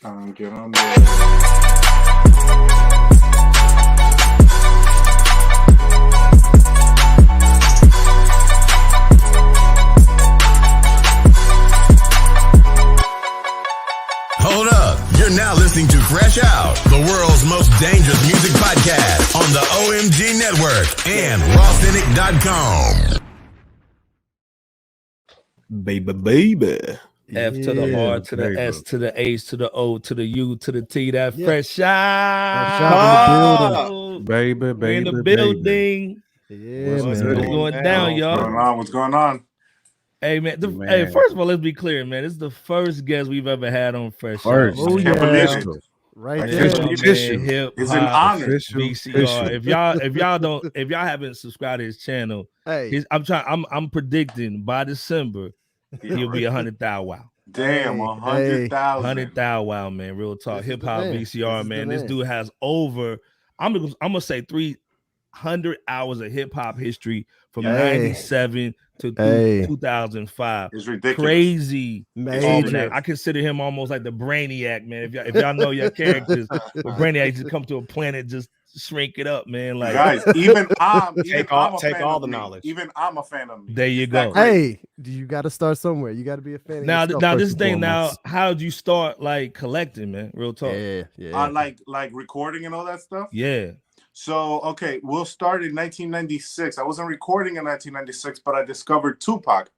Get on there. Hold up. You're now listening to Fresh Out, the world's most dangerous music podcast on the OMG Network and rawcynic.com. Baby. F to the R to the S to the H to the O to the U to the T. That fresh out. Baby. In the building. Yeah, What's man. going down, y'all? What's going on? Hey, man. Hey, first of all, let's be clear, man. This is the first guest we've ever had on Fresh First. Out. Oh, I can't believe it. Right there. Hip It's an honor. VCR. If y'all haven't subscribed to his channel, I'm predicting by December he'll be 100,000 wow. Damn, 100,000. 100,000 wow, man. Real talk. Hip Hop VCR, man. This dude has over, I'm gonna say 300 hours of hip hop history from 97 to 2005. It's ridiculous. Crazy. Major. I consider him almost like the Brainiac, man. If y'all know your characters, but Brainiac just come to a planet, just shrink it up, man. Like, guys, even I'm take I'm all the knowledge. Even I'm a fan of me. There you go. Hey, you got to start somewhere. You got to be a fan. Now this thing. Now, foremost. how did you start like collecting, man? Real talk. Yeah. Like recording and all that stuff. Yeah. So, okay, we'll start in 1996. I wasn't recording in 1996, but I discovered Tupac.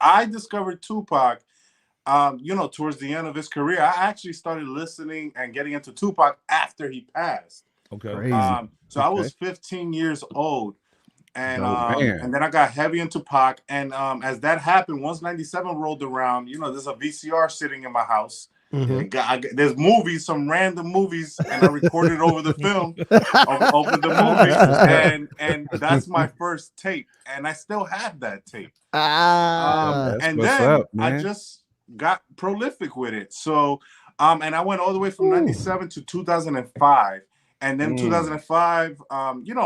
Towards the end of his career. I actually started listening and getting into Tupac after he passed. Okay. Crazy. So I was 15 years old. And and then I got heavy into Pac. And as that happened, once 97 rolled around, there's a VCR sitting in my house. Mm-hmm. There's movies, some random movies, and I recorded over the film, over the movie, and that's my first tape, and I still have that tape. And then I just got prolific with it. So, and I went all the way from 97 to 2005, and then 2005,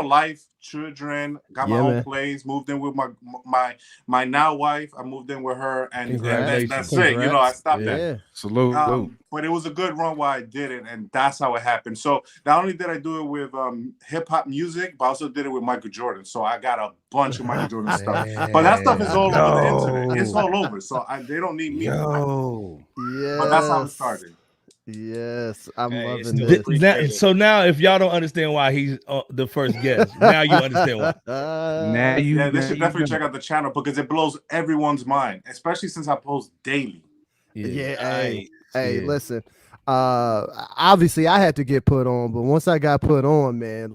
life, children, got my own place, moved in with my now wife. I moved in with her, and that's it. I stopped that. Salute. But it was a good run while I did it, and that's how it happened. So not only did I do it with hip hop music, but I also did it with Michael Jordan. So I got a bunch of Michael Jordan stuff. But that stuff is all over the internet. It's all over. So they don't need me. Yeah. But that's how it started. Yes, I'm loving this. So now, if y'all don't understand why he's the first guest, now you understand why. They should definitely check out the channel because it blows everyone's mind, especially since I post daily. Hey, listen. Obviously I had to get put on, but once I got put on, man,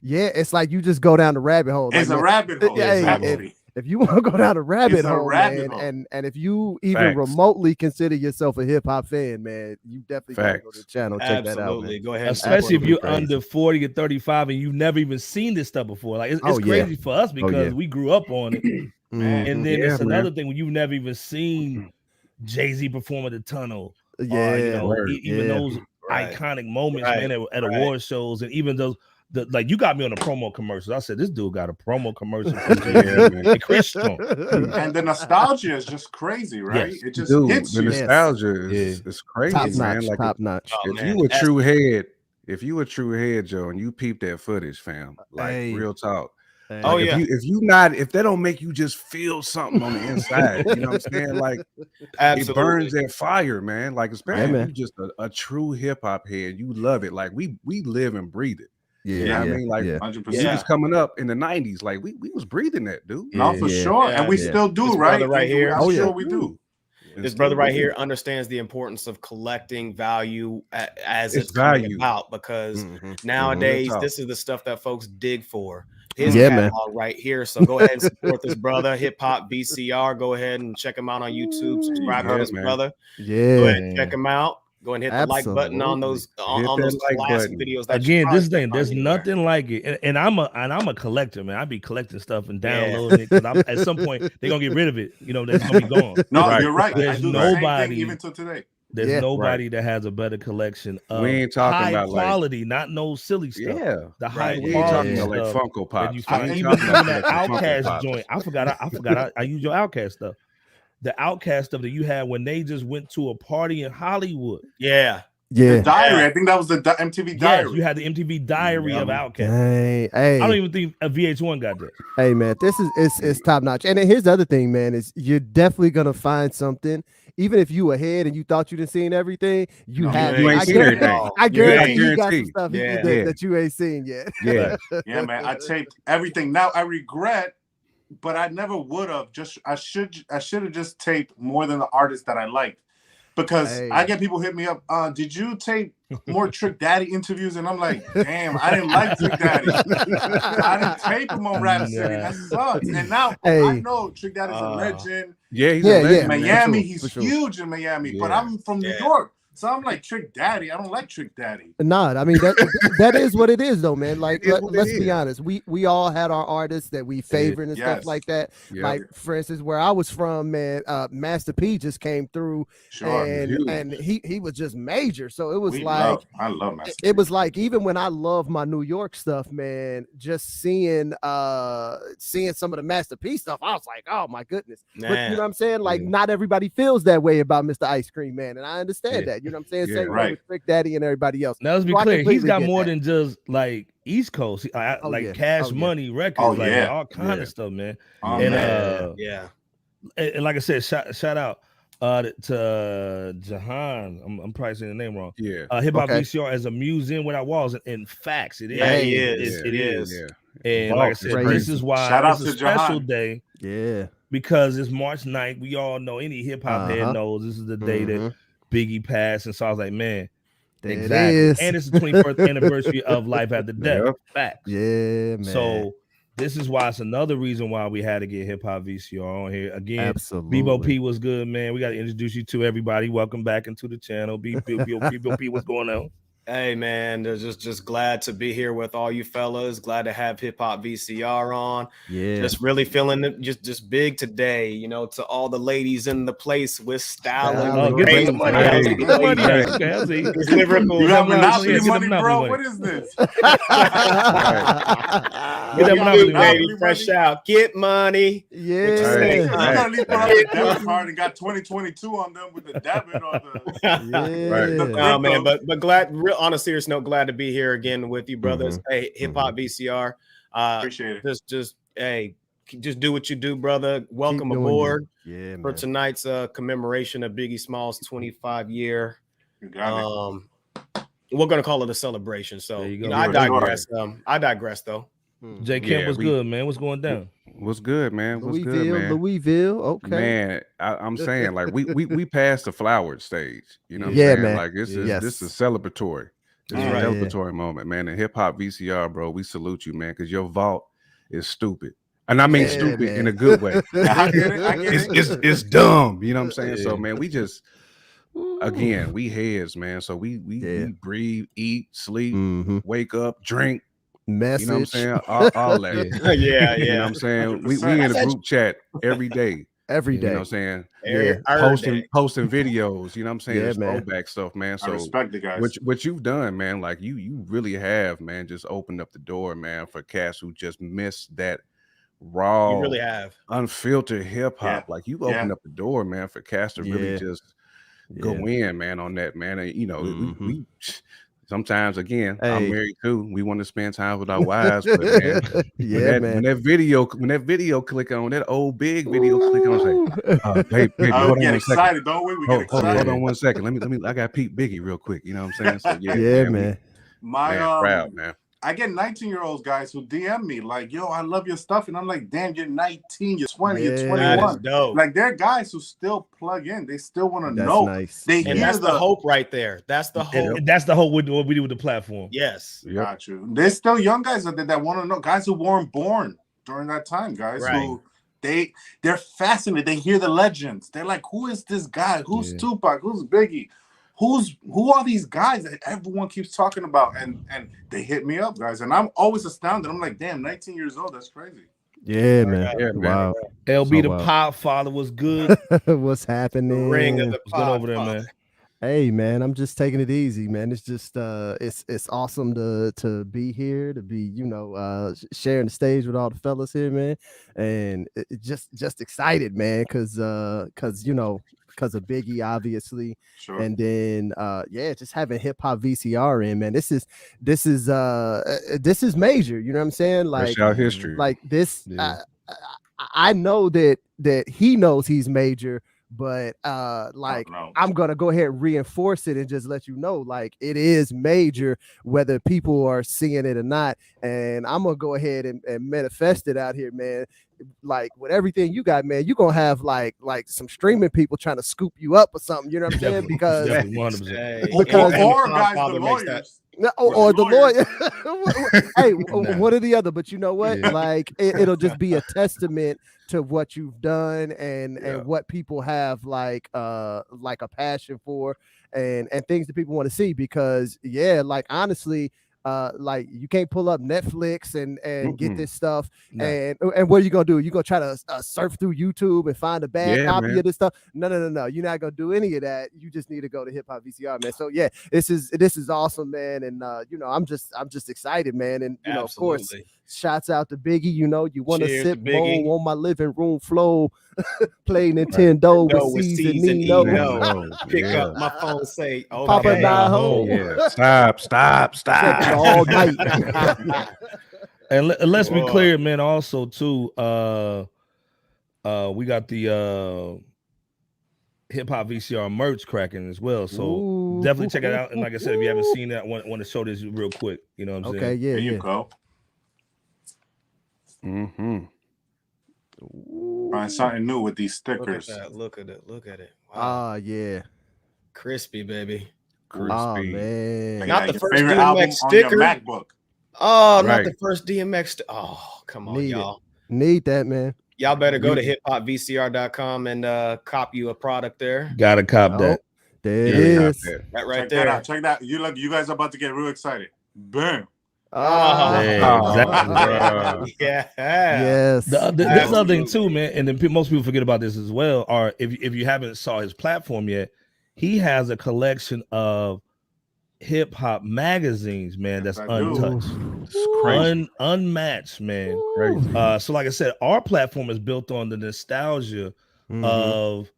it's like you just go down the rabbit hole. It's a rabbit hole. If you want to go down a rabbit hole, man, and if you even remotely consider yourself a hip hop fan, man, you definitely gotta go to the channel. Check that out, man. Go ahead. Especially if you're under 40 or 35 and you've never even seen this stuff before. Like it's crazy for us because we grew up on it. And then it's another thing when you've never even seen Jay-Z perform at the Tunnel. Even those iconic moments, man, at award shows, and even those. You got me on the promo commercials. I said this dude got a promo commercial for Christian. And the nostalgia is just crazy, right? Yes. It just hits you. The nostalgia is crazy, man. Top notch. If you a true head, Joe, and you peep that footage, fam, real talk. If they don't make you just feel something on the inside, you know what I'm saying? Like it burns that fire, man. Like especially if you just a true hip hop head, you love it. Like we live and breathe it. I mean, 100%. We was coming up in the 90s, like we was breathing that, dude. No, for sure. And we still do, right? Right here. I'm sure we do. This brother right here understands the importance of collecting value as it's coming about, because nowadays this is the stuff that folks dig for. His catalog right here. So go ahead and support this brother, Hip Hop VCR. Go ahead and check him out on YouTube. Subscribe to this brother. Go ahead and check him out. Go and hit the like button on those classic videos. There's nothing like it. And I'm a collector, man. I be collecting stuff and downloading it because at some point they're gonna get rid of it. That's gonna be gone. No, you're right. There's I do nobody, the same thing even till today. There's nobody that has a better collection of we ain't talking high about quality, not no silly stuff. The high we quality ain't talking stuff. about like Funko Pops. Even that Outkast joint. I forgot I used your Outkast stuff. The Outkast stuff that you had when they just went to a party in Hollywood. Yeah. The Diary. I think that was the MTV Diary. Yes, you had the MTV Diary of Outkast. Hey, I don't even think a VH1 got that. Hey man, this is it's top notch. And then here's the other thing, man, is you're definitely gonna find something. Even if you ahead and you thought you didn't seen everything, you ain't seen everything. I guarantee you got some stuff that you ain't seen yet. Yeah. Yeah, man. I taped everything. Now I regret, but I never would have. I should have just taped more than the artists that I liked. Because I get people hit me up, did you tape more Trick Daddy interviews? And I'm like, damn, I didn't like Trick Daddy. I didn't tape him on Rap City. That sucks. And now I know Trick Daddy's a legend. Yeah, he's a legend. Miami, he's huge in Miami, but I'm from New York. So I'm like Trick Daddy. I don't like Trick Daddy. Nah, I mean that is what it is though, man. Like let's be honest. We all had our artists that we favorite and stuff like that. Yep. Like for instance, where I was from, man, Master P just came through and he was just major. So it was I love Master P. It was like even when I love my New York stuff, man, just seeing some of the Master P stuff, I was like, oh my goodness. Man. But you know what I'm saying? Like not everybody feels that way about Mr. Ice Cream Man, and I understand that. You know what I'm saying? Same way with Trick Daddy and everybody else. Now let's be clear, he's got more than just like East Coast, Cash Money Records, all kind of stuff, man. And like I said, shout out to Jahan. I'm probably saying the name wrong. Yeah. Hip Hop VCR as a museum without walls. In facts, it is. Yeah, it is. Yeah. And like I said, this is why it's a special day. Yeah. Because it's March 9th. We all know, any hip hop head knows this is the day that Biggie passed. And so I was like, man, exactly. And it's the 21st anniversary of Life After Death. Yep. Facts. Yeah, man. So this is why it's another reason why we had to get Hip Hop VCR on here. Again, absolutely. Bebo P was good, man. We got to introduce you to everybody. Welcome back into the channel. Bebo P, what's going on? Hey man, just glad to be here with all you fellas. Glad to have Hip Hop VCR on. Yeah, just really feeling it, just big today. You know, to all the ladies in the place with style. Get the money. You have monopoly money, bro. What is this? Get that monopoly money, fresh out. Get money. Yeah. You gotta leave the debit card and got 2022 on them with the debit or the. Oh man, but glad. On a serious note, glad to be here again with you, brothers. Hey, Hip Hop VCR. Appreciate it. Just do what you do, brother. Welcome aboard for tonight's commemoration of Biggie Smalls' 25 year. You got it. We're gonna call it a celebration. So I digress. I digress though. J Camp was good, man. What's going down? What's good, man? What's good, man? Louisville, okay. Man, I'm saying like we passed the flowered stage. You know what I'm saying? Man. Like this is celebratory. This is a celebratory moment, man. And Hip Hop VCR, bro, we salute you, man, because your vault is stupid. And I mean stupid in a good way. I get it. It's dumb. You know what I'm saying? So man, we just again, we heads, man. So we breathe, eat, sleep, wake up, drink. Message. You know what I'm saying? All that. Yeah. You know what I'm saying? We in a group chat every day. Every day. You know what I'm saying? Posting videos, you know what I'm saying? Throwback stuff, man. So I respect the guys. What you've done, man, like you really have, man, just opened up the door, man, for cats who just missed that raw, you really have unfiltered hip hop. Like you opened up the door, man, for cats to really just go in, man, on that, man. And you know, we sometimes, again, I'm married too. We want to spend time with our wives, but man, when that video click on, that old big video click on, say, baby, hold on get one excited, second. don't we? We get excited. Hold on 1 second. Let me. I got Pete Biggie real quick. You know what I'm saying? So man. Proud, man. I get 19-year-olds guys who DM me like, yo, I love your stuff. And I'm like, damn, you're 19, you're 20, you're 21. Like, there are guys who still plug in. They still want to know. Nice. That's the hope right there. That's the hope. That's the hope with what we do with the platform. Yes. Got you. There's still young guys that want to know. Guys who weren't born during that time, guys who they're fascinated. They hear the legends. They're like, who is this guy? Who's Tupac? Who's Biggie? Who are these guys that everyone keeps talking about? And they hit me up, guys. And I'm always astounded. I'm like, damn, 19 years old. That's crazy. Yeah, man. Wow. LB the Pop Father was good. What's happening? The ring of the good over there, man. Hey man, I'm just taking it easy, man. It's just it's awesome to be here, to be, sharing the stage with all the fellas here, man. And just excited, man, because of Biggie, obviously. Sure. And then just having Hip Hop VCR in, man. This is major, you know what I'm saying? Like our history. Like this, I know that he knows he's major. But I'm gonna go ahead and reinforce it and just let you know, like, it is major, whether people are seeing it or not. And I'm gonna go ahead and manifest it out here, man. Like, with everything you got, man, you're gonna have like some streaming people trying to scoop you up or something, you know what I'm saying? Because or guys, the lawyers. Or the lawyer. Hey, one or the other. But you know what? Yeah. Like, it'll just be a testament to what you've done and what people have like a passion for and things that people want to see. Because like, honestly, like, you can't pull up Netflix and get this stuff. No. And what are you gonna do? You gonna try to surf through YouTube and find a bad copy of this stuff? No. You're not gonna do any of that. You just need to go to Hip Hop VCR, man. So yeah, this is awesome, man. And I'm just excited, man. And Absolutely. Of course, shouts out to Biggie. You want to sip bowl on my living room floor, play Nintendo with season Nino. Pick up my phone, say, "Oh, Papa not home." Yeah. Stop. All night. And let's be clear, man. Also, too, we got the Hip Hop VCR merch cracking as well. So definitely check it out. And like I said, if you haven't seen that, I want to show this real quick. You know what I'm saying? Okay, yeah. There you go. Find something new with these stickers. Look at it. Wow. Yeah. Crispy, baby. Crispy. Oh, man. Not the first favorite DMX album sticker. on your MacBook. Oh, not the first DMX. Oh, come on, y'all. Need that, man. Y'all better go to hiphopvcr.com and cop you a product there. Gotta cop that. There it is. That right Check there. that out. Check that. You guys are about to get real excited. Bam. Exactly. Yes. This other thing too, man, and then most people forget about this as well. Are if you haven't saw his platform yet, he has a collection of hip hop magazines, man. That's untouched, unmatched, man. Crazy. So, like I said, our platform is built on the nostalgia of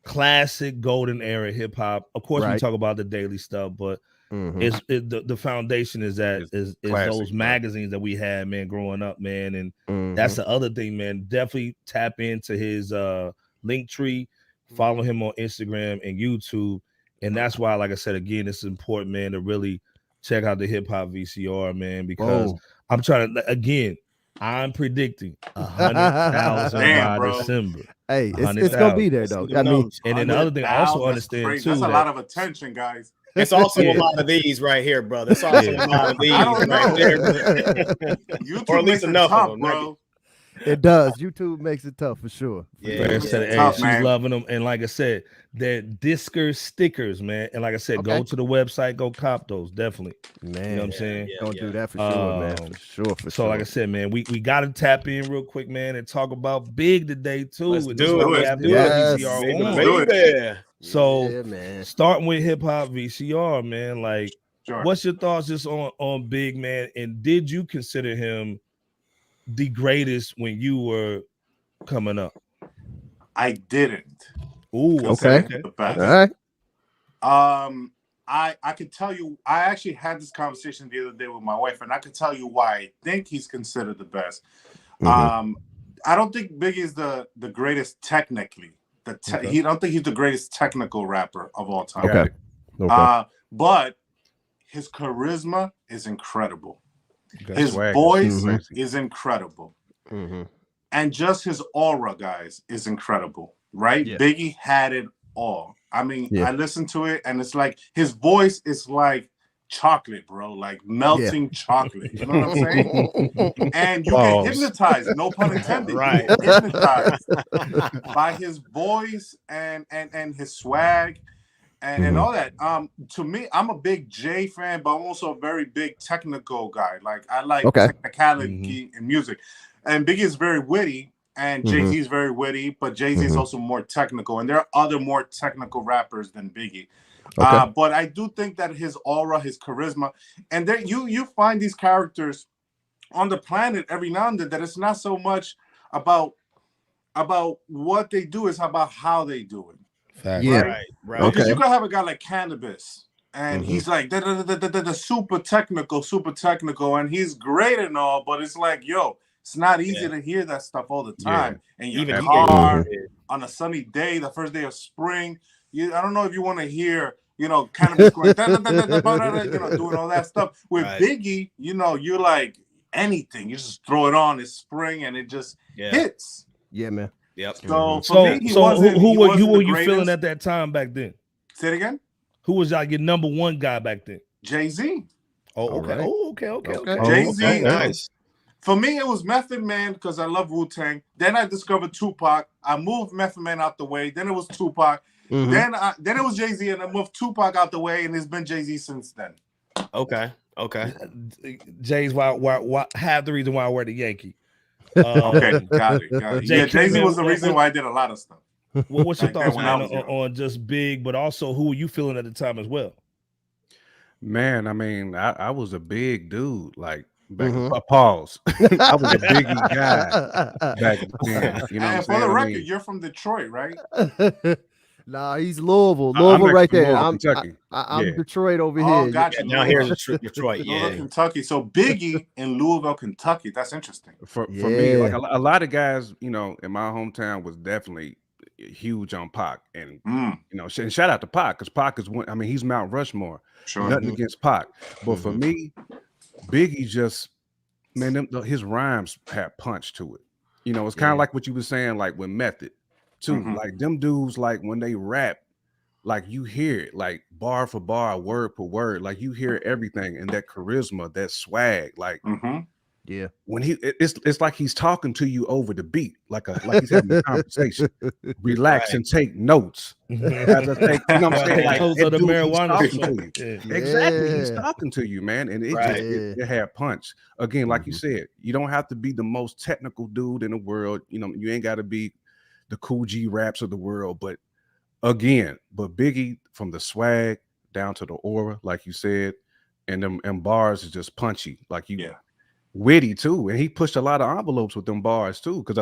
classic golden era hip hop. Of course, we talk about the daily stuff, but the foundation is those magazines that we had, man, growing up, man. And that's the other thing, man. Definitely tap into his link tree, follow him on Instagram and YouTube. And that's why, like I said, again, it's important, man, to really check out the Hip Hop VCR, man, because I'm trying to, again, I'm predicting 100,000 by December. Hey, it's gonna be there though. I mean, and then the other thing, also understand too, that's a lot of attention, guys. It's also a lot of these right here, brother. It's also a lot of these right there. Or at least enough of them, bro. It does. YouTube makes it tough for sure. Yeah, she's loving them, and like I said, they're Discker stickers, man. And like I said, go to the website, go cop those, definitely. Man, you know what I'm saying? Don't do that for sure, man. For sure. So, like I said, man, we got to tap in real quick, man, and talk about Big today too. Let's do it. So, starting with Hip Hop VCR, man, like, what's your thoughts just on Big, man? And did you consider him the greatest when you were coming up? I didn't. Ooh, okay. All right. I could tell you, I actually had this conversation the other day with my wife, and I could tell you why I think he's considered the best. I don't think Biggie is the greatest technically. He don't think he's the greatest technical rapper of all time. But his charisma is incredible. His voice is incredible. And just his aura, guys, is incredible, right? Biggie had it all. I mean, I listened to it, and it's like his voice is like chocolate, bro, like melting chocolate. You know what I'm saying? And you get hypnotized, no pun intended. Right. Hypnotized by his voice and his swag. And all that. To me, I'm a big Jay fan, but I'm also a very big technical guy. Like, I like technicality in music. And Biggie is very witty, and Jay-Z is very witty, but Jay-Z is also more technical. And there are other more technical rappers than Biggie. Okay. But I do think that his aura, his charisma, and then you find these characters on the planet every now and then that it's not so much about what they do, it's about how they do it. Fact. Yeah. Right. Because you can have a guy like Cannabis, and he's like the super technical, and he's great and all, but it's like, yo, it's not easy to hear that stuff all the time. And even car on a sunny day, the first day of spring, I don't know if you want to hear, Cannabis going, doing all that stuff. With Biggie, you're like anything, you just throw it on, it's spring, and it just hits. Yeah, man. Yep. So who were you feeling at that time back then? Say it again. Who was like your number one guy back then? Jay-Z. Oh, okay. Right. Oh, okay. Jay-Z. Okay, nice. For me, it was Method Man because I love Wu-Tang. Then I discovered Tupac. I moved Method Man out the way. Then it was Tupac. Then it was Jay-Z, and I moved Tupac out the way, and it's been Jay-Z since then. Okay. Jay's why half the reason why I wear the Yankee. Okay, got it. Yeah, Jay-Z was the reason why I did a lot of stuff. What's your thoughts on just Big, but also who were you feeling at the time as well? Man, I mean, I was a big dude, like back pause. I was a Biggie guy back then. You know, and for the record, you're from Detroit, right? Nah, he's Louisville right there. I'm Detroit over here. Gotcha. Now here's Detroit. Louisville, Kentucky. So Biggie in Louisville, Kentucky. That's interesting. For me, like a lot of guys, in my hometown was definitely huge on Pac, and and shout out to Pac because Pac is one. I mean, he's Mount Rushmore. Sure. Nothing against Pac, but for me, Biggie just his rhymes had punch to it. It's kind of like what you were saying, like with Method too. Like them dudes, like when they rap, like you hear it, like bar for bar, word per word, like you hear everything, and that charisma, that swag, like. Yeah, when it's like he's talking to you over the beat, like he's having a conversation. Relax and take notes. Like the marijuana. Exactly, he's talking to you, man, and it had punch. Again, like you said, you don't have to be the most technical dude in the world. You ain't got to be the Cool G raps of the world, but Biggie, from the swag down to the aura, like you said, and them bars is just punchy, like witty too, and he pushed a lot of envelopes with them bars too. Because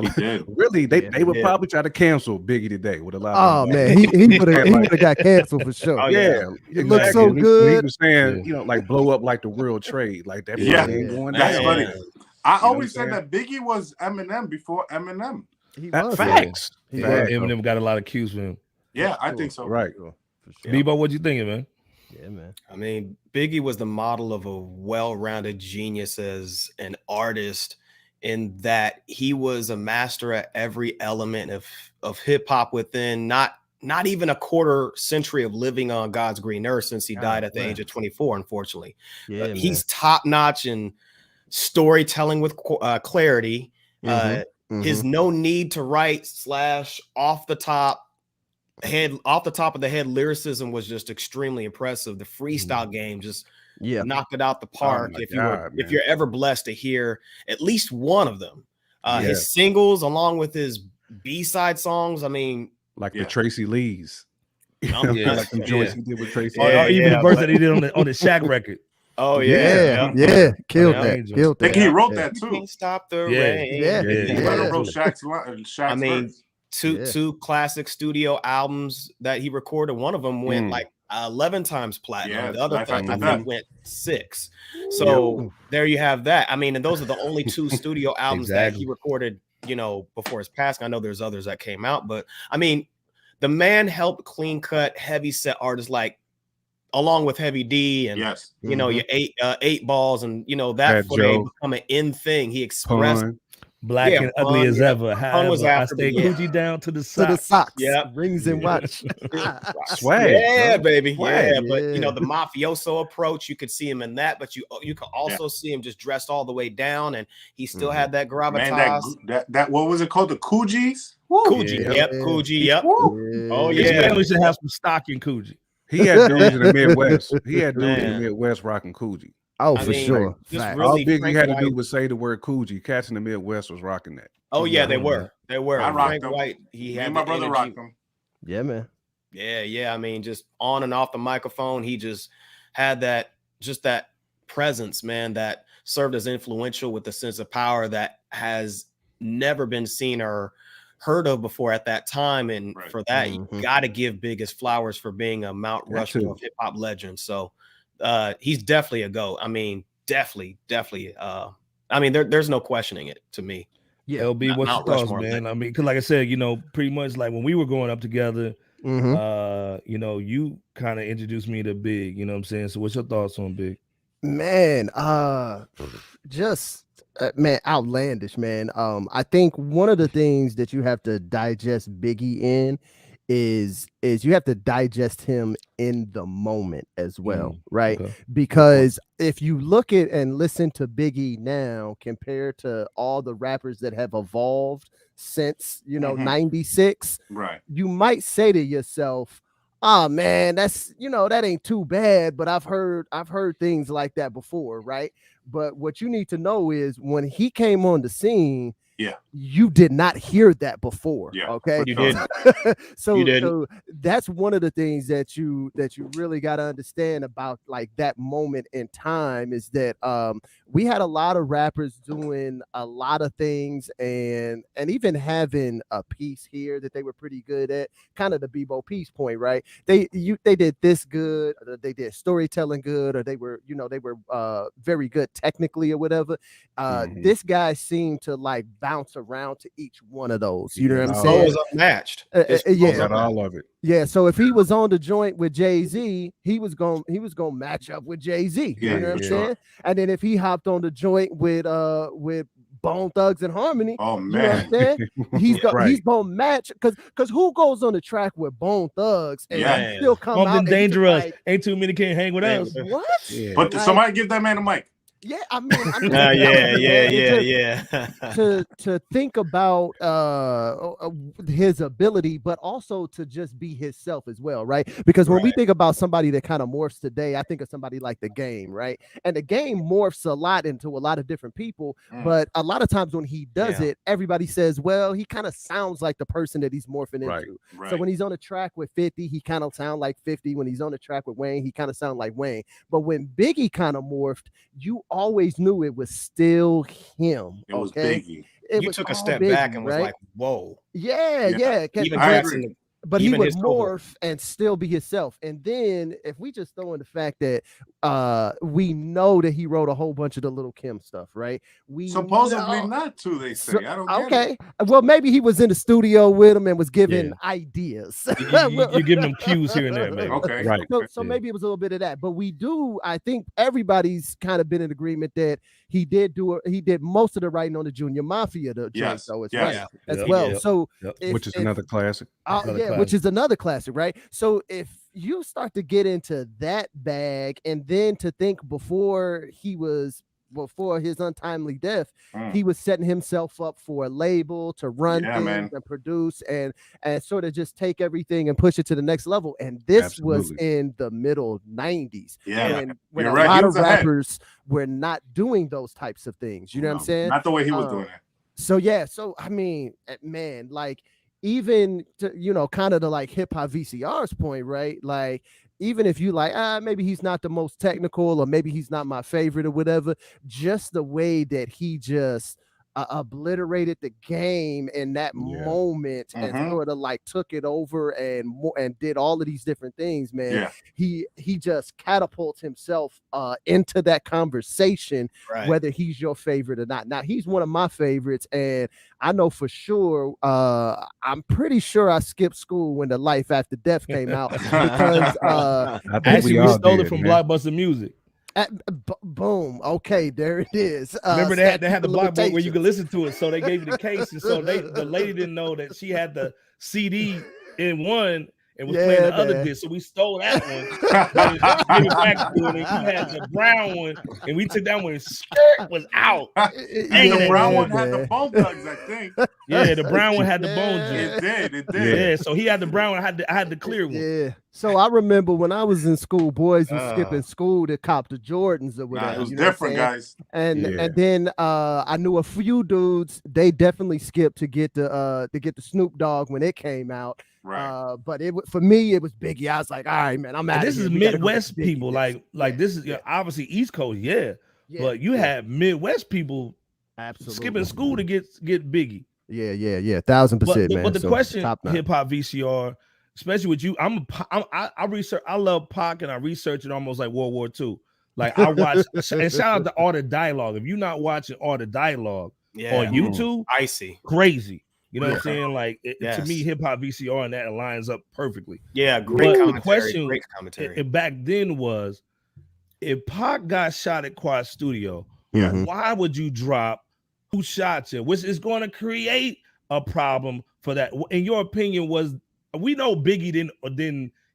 really, they would probably try to cancel Biggie today with a lot. Oh man, he would have got canceled for sure. It looks so good. He was saying, like blow up like the world trade, like that. Ain't going That's down. funny. I always said that Biggie was Eminem before Eminem. Facts. Eminem got a lot of cues from him. Yeah, I think so. Right. Bebo, what you thinking, man? Yeah, man. I mean, Biggie was the model of a well-rounded genius as an artist, in that he was a master at every element of hip hop within not even a quarter century of living on God's green earth, since he died at the age of 24, unfortunately. Yeah, he's top-notch in storytelling with clarity. His no need to write / off the top of the head lyricism was just extremely impressive. The freestyle game just knocked it out the park. If you're ever blessed to hear at least one of them, his singles along with his B-side songs, I mean, like the Tracy Lees, like the joints he did with Tracy, or even the verse that he did on the Shaq record. Oh killed that. I think he wrote that too. Can't stop the rain. He wrote Shaq's I mean, verse. Two classic studio albums that he recorded. One of them went like 11 times platinum. The other thing I think went 6. So there you have that. I mean, and those are the only 2 studio albums that he recorded, before his passing. I know there's others that came out, but I mean, the man helped clean cut, heavy set artists along with Heavy D and your 8 balls and that become an in thing. He expressed. Black and ugly as ever. Was I stay Gucci down to the socks. Yeah, rings and watch. Swag. Yeah, baby. Swag. But the mafioso approach, you could see him in that, but you could also see him just dressed all the way down, and he still had that gravitas. Man, that what was it called? The Coogis? Coogee. Yep. Coogee. Yep. Oh yeah. His family should have some stock in Coogee. He had dudes in the Midwest. In the Midwest rocking Coogee. Oh, for sure. All Biggie had to do was say the word Coogee. Cats in the Midwest was rocking that. Oh yeah, they were. I rocked Frank them. White. He had my brother rocked them. Yeah, man. Yeah. I mean, just on and off the microphone, he just had that presence, man, that served as influential with a sense of power that has never been seen or heard of before at that time. And for that, you got to give Big his flowers for being a Mount Rushmore of hip hop legend. So he's definitely a GOAT. I mean, definitely. I mean, there's no questioning it to me. Yeah, LB, what's your thoughts, man? I mean, because like I said, pretty much like when we were growing up together, you kind of introduced me to Big. You know what I'm saying? So, what's your thoughts on Big? Man, man, outlandish, man. I think one of the things that you have to digest Biggie in is you have to digest him in the moment as well, right? Okay. Because if you look at and listen to Biggie now compared to all the rappers that have evolved since 96, right, you might say to yourself, oh man, that's that ain't too bad, but I've heard things like that before, right? But what you need to know is when he came on the scene, you did not hear that before. Okay, you did. So that's one of the things that you really got to understand about like that moment in time is that we had a lot of rappers doing a lot of things and even having a piece here that they were pretty good at, kind of the Bebo piece point, right? They did this good, or they did storytelling good, or they were very good technically or whatever. This guy seemed to like bounce around to each one of those. You know what I'm saying? It was unmatched. Got all of it. Yeah. So if he was on the joint with Jay-Z, he was gonna match up with Jay-Z. You know what I'm saying? And then if he hopped on the joint with Bone Thugs and Harmony, oh man, you know what I'm saying? He's gonna match because who goes on the track with Bone Thugs and still come out and dangerous? Like, ain't too many can hang with us. What? Yeah. But somebody give that man a mic. Yeah, I mean, to think about his ability, but also to just be himself as well, right? Because when we think about somebody that kind of morphs today, I think of somebody like The Game, right? And The Game morphs a lot into a lot of different people, but a lot of times when he does it, everybody says, well, he kind of sounds like the person that he's morphing into. Right. So when he's on a track with 50, he kind of sound like 50. When he's on a track with Wayne, he kind of sound like Wayne. But when Biggie kind of morphed, you always knew it was still him. It was Biggie. You took a step back and was like, whoa. Yeah. But he would morph and still be himself. And then if we just throw in the fact that we know that he wrote a whole bunch of the Little Kim stuff, right? We supposedly not to, they say. I don't get it. Well, maybe he was in the studio with him and was giving ideas. You're giving them cues here and there, maybe. Okay. Right. So maybe it was a little bit of that. But I think everybody's kind of been in agreement that he did most of the writing on the Junior Mafia joint, so it's as well. So which is another classic. Which is another classic, right? So if you start to get into that bag, and then to think before his untimely death, he was setting himself up for a label to run things and produce and sort of just take everything and push it to the next level. And this was in the middle 90s. Yeah. When a lot of rappers were not doing those types of things. You know what I'm saying? Not the way he was doing it. So I mean, man, like even to, kind of the like Hip Hop VCR's point, right? Like, even if you like, maybe he's not the most technical, or maybe he's not my favorite or whatever, just the way that he just obliterated the game in that moment and sort of like took it over and did all of these different things, man. He just catapults himself into that conversation, whether he's your favorite or not. Now, he's one of my favorites, and I know for sure, I'm pretty sure I skipped school when the Life After Death came out because actually we stole it from Blockbuster Music. Boom. Okay, there it is. Remember they had the Blockbuster where you could listen to it, so they gave you the case, and so the lady didn't know that she had the CD in one and was playing the other disc, so we stole that one. Give it back to her, and we had the brown one, and we took that one, and skirt was out. And the brown one had the Bone Thugs, I think. Yeah, the brown one had the Bone Thugs. It did. Yeah, so he had the brown one. I had the clear one. Yeah. So I remember when I was in school, boys were skipping school to cop the Jordans or whatever. It was different, guys. And then I knew a few dudes. They definitely skipped to get the Snoop Dogg when it came out. Right. But for me, it was Biggie. I was like, all right, man, I'm out. This is Midwest people, like this is obviously East Coast, but you have Midwest people skipping school to get Biggie. Yeah, 1000%, man. But the question, Hip Hop VCR, especially with you, I research. I love Pac, and I research it almost like World War II. Like I watch, and shout out to Art of Dialogue. If you're not watching Art of Dialogue on YouTube, icy, crazy. You know what I'm saying? Like to me, Hip Hop VCR and that lines up perfectly. Yeah, great commentary. The question, great commentary. Back then was, if Pac got shot at Quad Studio, why would you drop Who Shot You? Which is going to create a problem for that. In your opinion, we know Biggie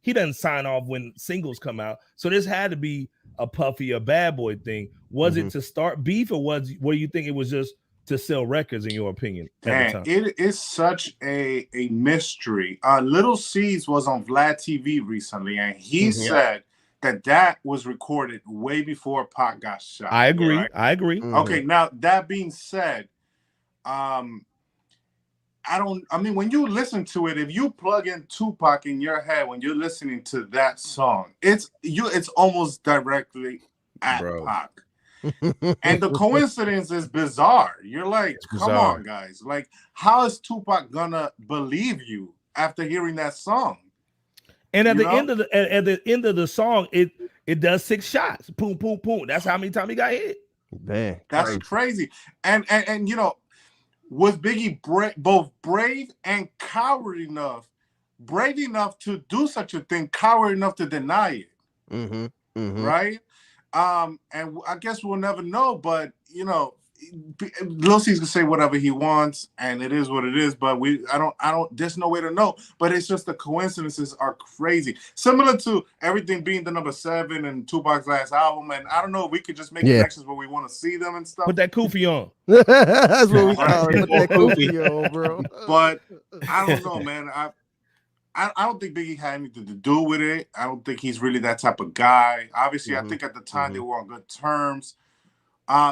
didn't sign off when singles come out, so this had to be a Puffy or Bad Boy thing. Was it to start beef, or what do you think it was just to sell records, in your opinion? Man, it is such a mystery. Little C's was on Vlad TV recently, and he said that was recorded way before Pac got shot. I agree. Right? I agree. Okay, now that being said, when you listen to it, if you plug in Tupac in your head when you're listening to that song, it's almost directly at Pac. And the coincidence is bizarre. You're like, come on, guys. Like, how is Tupac gonna believe you after hearing that song? And at the end of the song, it does 6 shots. Boom, boom, boom. That's how many times he got hit. Man, that's crazy. And you know, was Biggie both brave and brave enough to do such a thing, coward enough to deny it? Right? And I guess we'll never know, but you know, Lil C's can say whatever he wants, and it is what it is. But I don't. There's no way to know. But it's just the coincidences are crazy. Similar to everything being the number 7 and Tupac's last album, and I don't know. We could just make connections where we want to see them and stuff. Put that kufi on. That's what we call it. Put that kufi on, bro. But I don't know, man. I don't think Biggie had anything to do with it. I don't think he's really that type of guy. Obviously, I think at the time they were on good terms.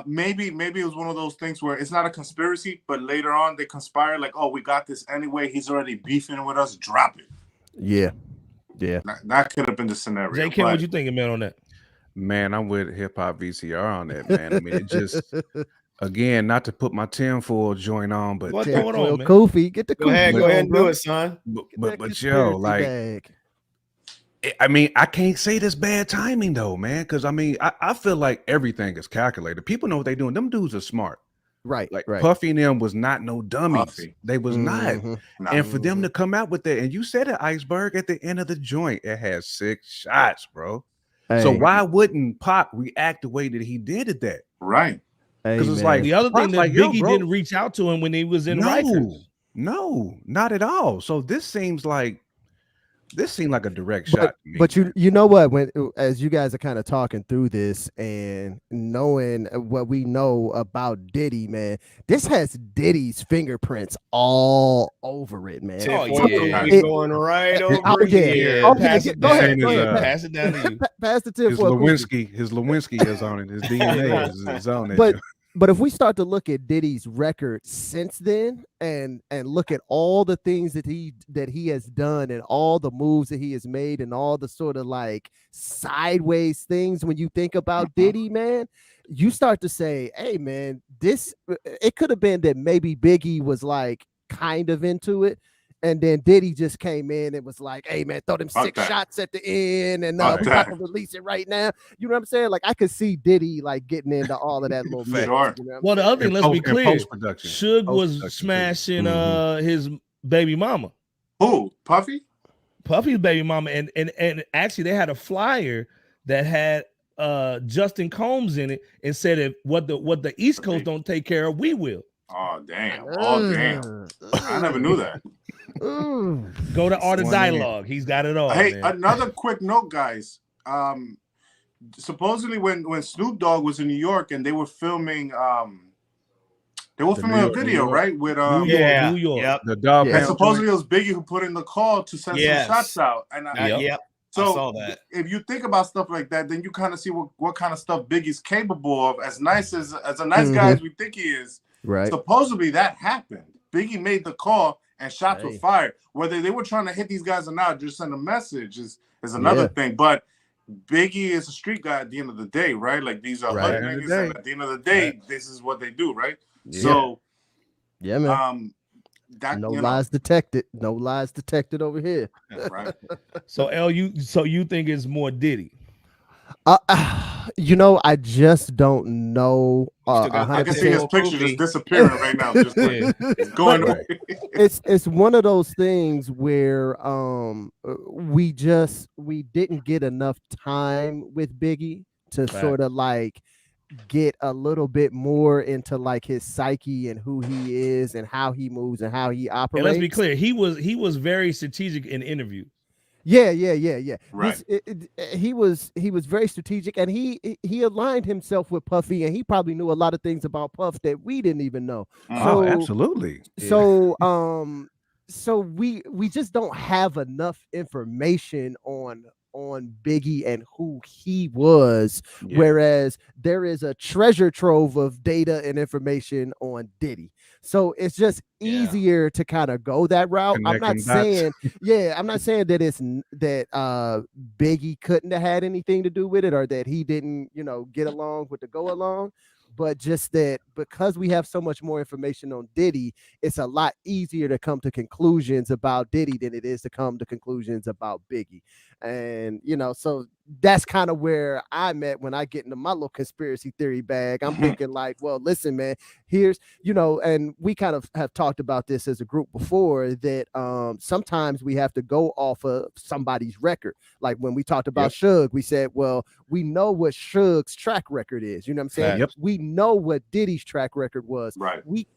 Maybe it was one of those things where it's not a conspiracy, but later on they conspire like, oh, we got this anyway. He's already beefing with us. Drop it. Yeah. That could have been the scenario. J.K., what you thinking, man, on that? Man, I'm with Hip Hop VCR on that, man. I mean, it just, again, not to put my tinfoil joint on, but what's going on, man? Kofi, get the Go ahead and do it, son. But yo, like, I mean, I can't say this bad timing though, man, because I mean, I feel like everything is calculated. People know what they're doing. Them dudes are smart. Right. Puffy and them was not no dummies. Puffy. They was not. And for them to come out with that, and you said it, Iceberg, at the end of the joint, it has 6 shots, bro. Hey. So why wouldn't Pac react the way that he did at that? Right. Because it's like the other thing that Biggie didn't reach out to him when he was in Rikers. No, not at all. So this seemed like a direct shot. But you know what? As you guys are kind of talking through this and knowing what we know about Diddy, man, this has Diddy's fingerprints all over it, man. He's going right over here. Go ahead. Pass it down to you. Pass the tip. His Lewinsky is on it. His DNA is on it. But if we start to look at Diddy's record since then and look at all the things that he has done and all the moves that he has made and all the sort of like sideways things, when you think about Diddy, man, you start to say, hey, man, it could have been that maybe Biggie was like kind of into it. And then Diddy just came in and was like, hey, man, throw them 6 shots at the end and we got to release it right now. You know what I'm saying? Like, I could see Diddy, like, getting into all of that little mix. Sure. You know well, the other thing, let's be clear, Suge was smashing his baby mama. Who? Puffy? Puffy's baby mama. And actually, they had a flyer that had Justin Combs in it and said, if what the East Coast don't take care of, we will. Oh, damn. Oh, damn. I never knew that. Go to Art of Dialogue. He's got it all. Hey, man. Another quick note, guys. Supposedly when Snoop Dogg was in New York and they were filming a video, right? With New York. Yep. The dog. And supposedly it was Biggie who put in the call to send some shots out. And so I saw that. If you think about stuff like that, then you kind of see what kind of stuff Biggie's capable of. As nice as a nice guy as we think he is. Right. Supposedly that happened. Biggie made the call and shots were fired. Whether they were trying to hit these guys or not, just send a message is another thing. But Biggie is a street guy at the end of the day, right? Like these are hood niggas, and at the end of the day, this is what they do, right? Yeah. So, man. No lies detected. No lies detected over here. Right. So L, you think it's more Diddy? I just don't know. I can see his picture just disappearing right now. Just it's going away. It's one of those things where we didn't get enough time with Biggie to sort of like get a little bit more into like his psyche and who he is and how he moves and how he operates. And let's be clear, he was very strategic in interviews. Yeah. Right. He was very strategic, and he aligned himself with Puffy, and he probably knew a lot of things about Puff that we didn't even know. Oh, absolutely. So we just don't have enough information on Biggie and who he was, whereas there is a treasure trove of data and information on Diddy. So it's just easier to kind of go that route. I'm not saying that it's that Biggie couldn't have had anything to do with it, or that he didn't, get along with the go along. But just that because we have so much more information on Diddy, it's a lot easier to come to conclusions about Diddy than it is to come to conclusions about Biggie. And, so that's kind of where I'm at when I get into my little conspiracy theory bag. I'm thinking like, well, listen, man, here's, and we kind of have talked about this as a group before, that sometimes we have to go off of somebody's record. Like when we talked about Suge, we said, well, we know what Suge's track record is. You know what I'm saying? We know what Diddy's track record was. Right. We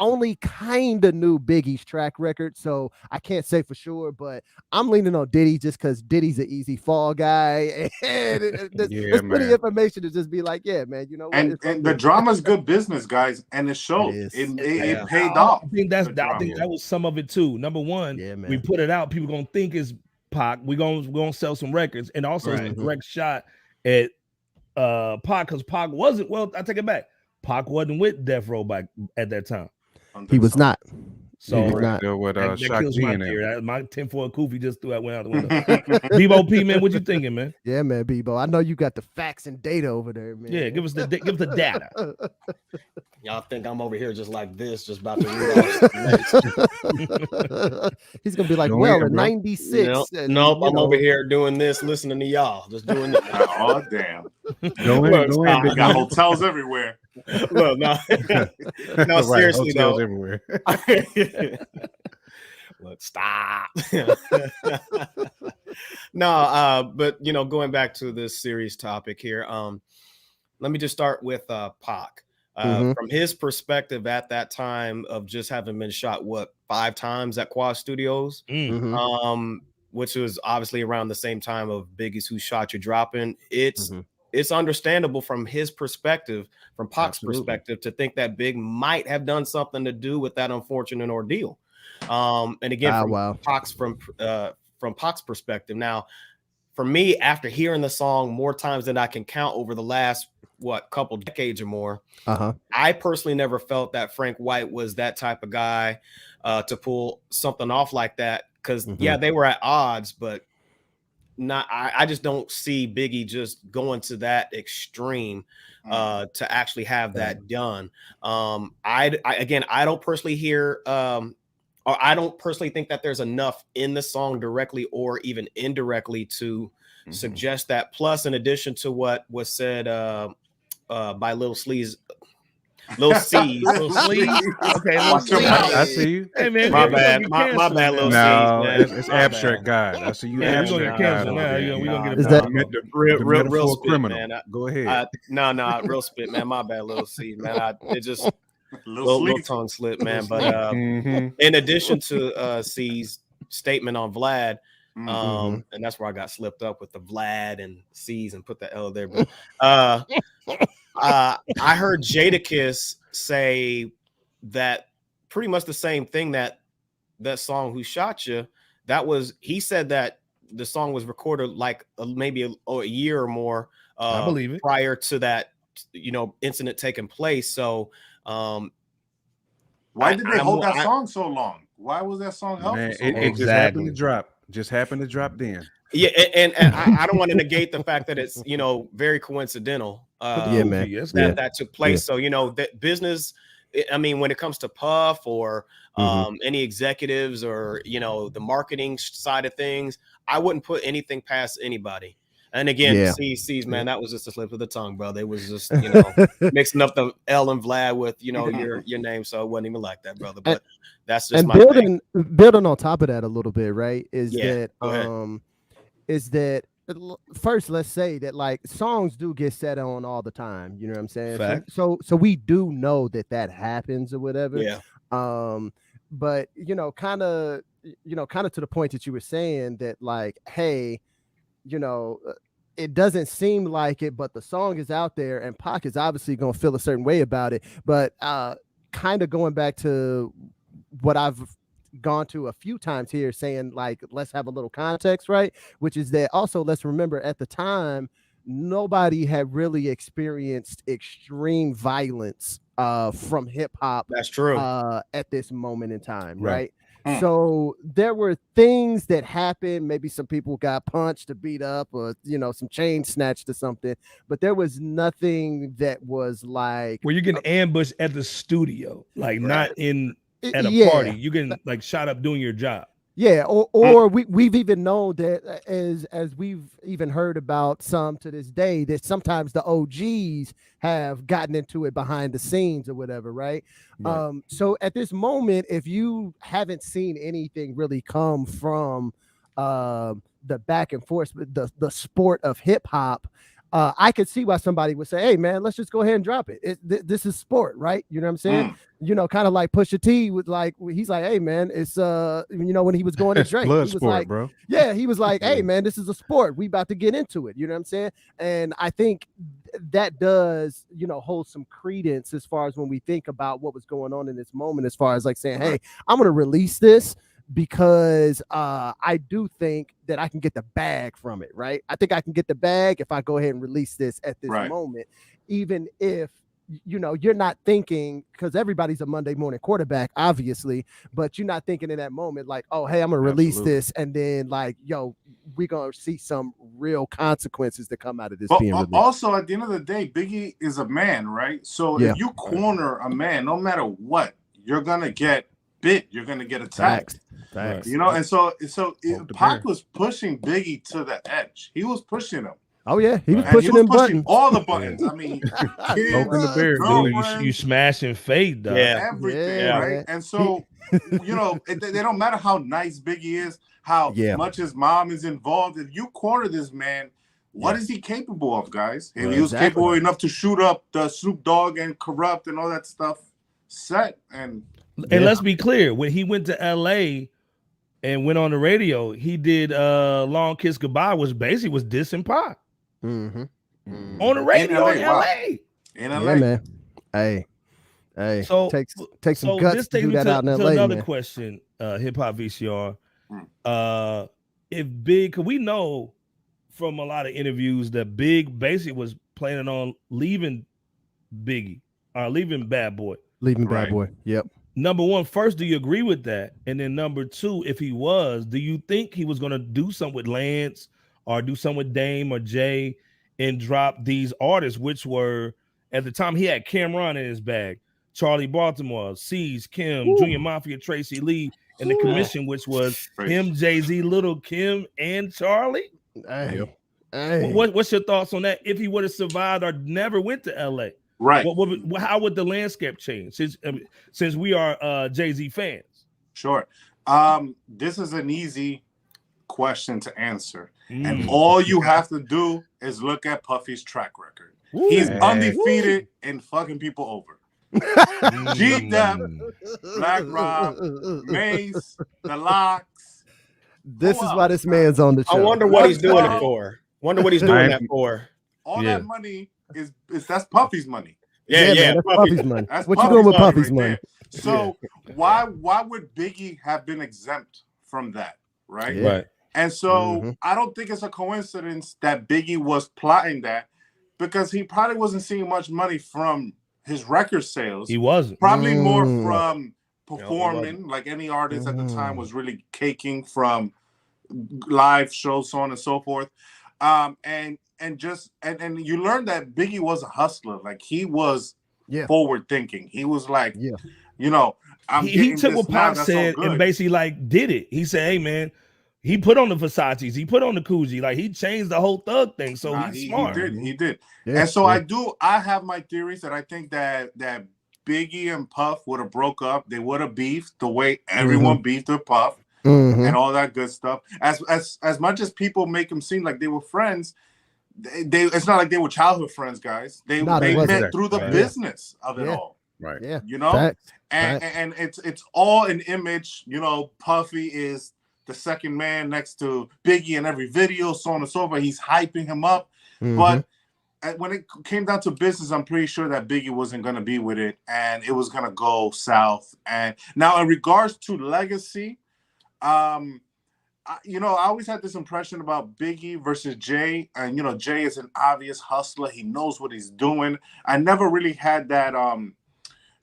only kind of knew Biggie's track record, so I can't say for sure, but I'm leaning on Diddy just because Diddy's an easy fall guy, and there's plenty of information to just be like, yeah, man, you know what? And the drama's good business, guys, and it showed. It paid off. I think that was some of it too. Number one, we put it out, people gonna think it's Pac. We're gonna sell some records, and also it's a direct shot at Pac, because Pac wasn't. Well, I take it back. Pac wasn't with Death Row at that time. He was not. So he was not. That kills my theory. My 10-4 Koofy just threw that one out the window. Bebo P, man, what you thinking, man? Yeah, man, Bebo. I know you got the facts and data over there, man. Yeah, give us the data. Y'all think I'm over here just like this, just about to read off. He's gonna be like, in 96. Nope, I'm over here doing this, listening to y'all, just doing this. Oh, damn. Go ahead. We got hotels everywhere. Look, no, seriously though. Everywhere. Look, stop. No, but going back to this serious topic here, let me just start with Pac. From his perspective at that time of just having been shot 5 times at Quad Studios, which was obviously around the same time of Biggie's Who Shot You dropping. It's understandable from his perspective, from Pac's perspective, to think that Big might have done something to do with that unfortunate ordeal. And again, from Pac's perspective. Now, for me, after hearing the song more times than I can count over the last couple decades or more, I personally never felt that Frank White was that type of guy to pull something off like that. Because they were at odds, but I just don't see Biggie just going to that extreme to actually have that done. I don't personally hear or I don't personally think that there's enough in the song directly or even indirectly to suggest that. Plus, in addition to what was said by Lil Sleaze. Lil C. Okay, I see you. Hey, man, my bad, Lil C. It's abstract God. I see you. Abstract God. We gonna get is that real spit, criminal? Man. Go ahead. No, real spit, man. My bad, Lil C. Man, it just little tongue slip, man. But in addition to C's statement on Vlad. And that's where I got slipped up with the Vlad and C's and put the L there. But I heard Jadakiss say that pretty much the same thing, that song Who Shot You, he said that the song was recorded like maybe a year or more I believe it. prior to that incident taking place. So why did they hold that song so long? Why was that song helpful? Man, it just happened to drop. Just happened to drop then. Yeah, and I don't want to negate the fact that it's very coincidental. Man, that took place. So that business. I mean, when it comes to Puff or any executives or the marketing side of things, I wouldn't put anything past anybody. And again, C's, man, that was just a slip of the tongue, bro. They was just mixing up the L and Vlad with your name, so it wasn't even like that, brother. But that's just my building on top of that a little bit, right? Is that first, let's say that like songs do get set on all the time. You know what I'm saying? Fact. So we do know that happens or whatever. Yeah. But kind of to the point that you were saying that like, hey, it doesn't seem like it, but the song is out there, and Pac is obviously gonna feel a certain way about it. But kind of going back to what I've gone to a few times here, saying like, let's have a little context, right? Which is that also let's remember at the time nobody had really experienced extreme violence from hip hop. That's true. At this moment in time, right? So there were things that happened. Maybe some people got punched or beat up, or some chain snatched or something. But there was nothing that was like where you getting ambushed at the studio, like not at a party. You getting like shot up doing your job. Yeah, or we've even known that as we've even heard about some to this day that sometimes the OGs have gotten into it behind the scenes or whatever, right? So at this moment, if you haven't seen anything really come from the back and forth, the sport of hip hop, I could see why somebody would say, hey man, let's just go ahead and drop it. This is sport, right? You know what I'm saying? Kind of like Pusha T with like, he's like, hey man, it's when he was going to Drake, blood he was sport, like, bro. Yeah, he was like, hey man, this is a sport. We about to get into it. You know what I'm saying? And I think that does, hold some credence as far as when we think about what was going on in this moment, as far as like saying, hey, I'm gonna release this because I do think that I can get the bag from it, right? I think I can get the bag if I go ahead and release this at this moment, even if you're not thinking, because everybody's a Monday morning quarterback, obviously, but you're not thinking in that moment like, oh, hey, I'm gonna release this, and then like, yo, we're gonna see some real consequences that come out of this being released. Also, at the end of the day, Biggie is a man, right? So if you corner a man, no matter what, you're gonna get bit, you're gonna get attacked. Facts. And so Pac was pushing Biggie to the edge. He was pushing him. Oh yeah, he was pushing them buttons. All the buttons. I mean, you smash and fade, though. Everything, right? And so, they don't matter how nice Biggie is, how much his mom is involved. If you corner this man, what is he capable of, guys? And he was capable enough to shoot up the Snoop Dogg and Corrupt and all that stuff. And let's be clear, when he went to LA and went on the radio, he did Long Kiss Goodbye, which basically was dissing Pac. On the radio in LA. In LA. Yeah, man. Hey. So take some guts to do that out in LA. Another question, Hip Hop VCR. If Big, because we know from a lot of interviews that Big basically was planning on leaving Biggie, or leaving Bad Boy. Bad Boy. Yep. Number one, first, do you agree with that? And then number two, if he was, do you think he was going to do something with Lance or do something with Dame or Jay and drop these artists, which were, at the time, he had Cameron in his bag, Charlie Baltimore, C's, Kim, Junior Mafia, Tracy Lee, and the commission, which was him, Jay-Z, Little Kim, and Charlie? Hey. What's your thoughts on that? If he would have survived or never went to L.A., right? How would the landscape change since we are Jay-Z fans? Sure. This is an easy question to answer, and all you have to do is look at Puffy's track record. He's undefeated in fucking people over. G-Dep, Black Rob, Mace, The Locks. This is why this man's on the show. I wonder what he's doing it for. Wonder what he's doing that for. All that money is that's Puffy's money. Yeah. That's Puffy's money. What you doing with Puffy's money? So why would Biggie have been exempt from that? Right. Right. And so I don't think it's a coincidence that Biggie was plotting that, because he probably wasn't seeing much money from his record sales. He wasn't. Probably more from performing like any artist at the time, was really caking from live shows, so on and so forth. And you learn that Biggie was a hustler. Like he was forward thinking. He was like, you know, he took what Pac said and basically like did it. He said, hey man, he put on the Versace's, he put on the Coogee, like he changed the whole thug thing. So he's smart. He did. Yeah, and so I have my theories that I think that Biggie and Puff would have broke up. They would have beefed the way everyone beefed with Puff and all that good stuff. As much as people make them seem like they were friends, they it's not like they were childhood friends, guys. They met through the business of it all. Right. Yeah. You know? And it's all an image. You know, Puffy is the second man next to Biggie in every video, so on and so forth. He's hyping him up. But when it came down to business, I'm pretty sure that Biggie wasn't going to be with it, and it was going to go south. And now in regards to legacy, you know, I always had this impression about Biggie versus Jay. And, you know, Jay is an obvious hustler. He knows what he's doing. I never really had that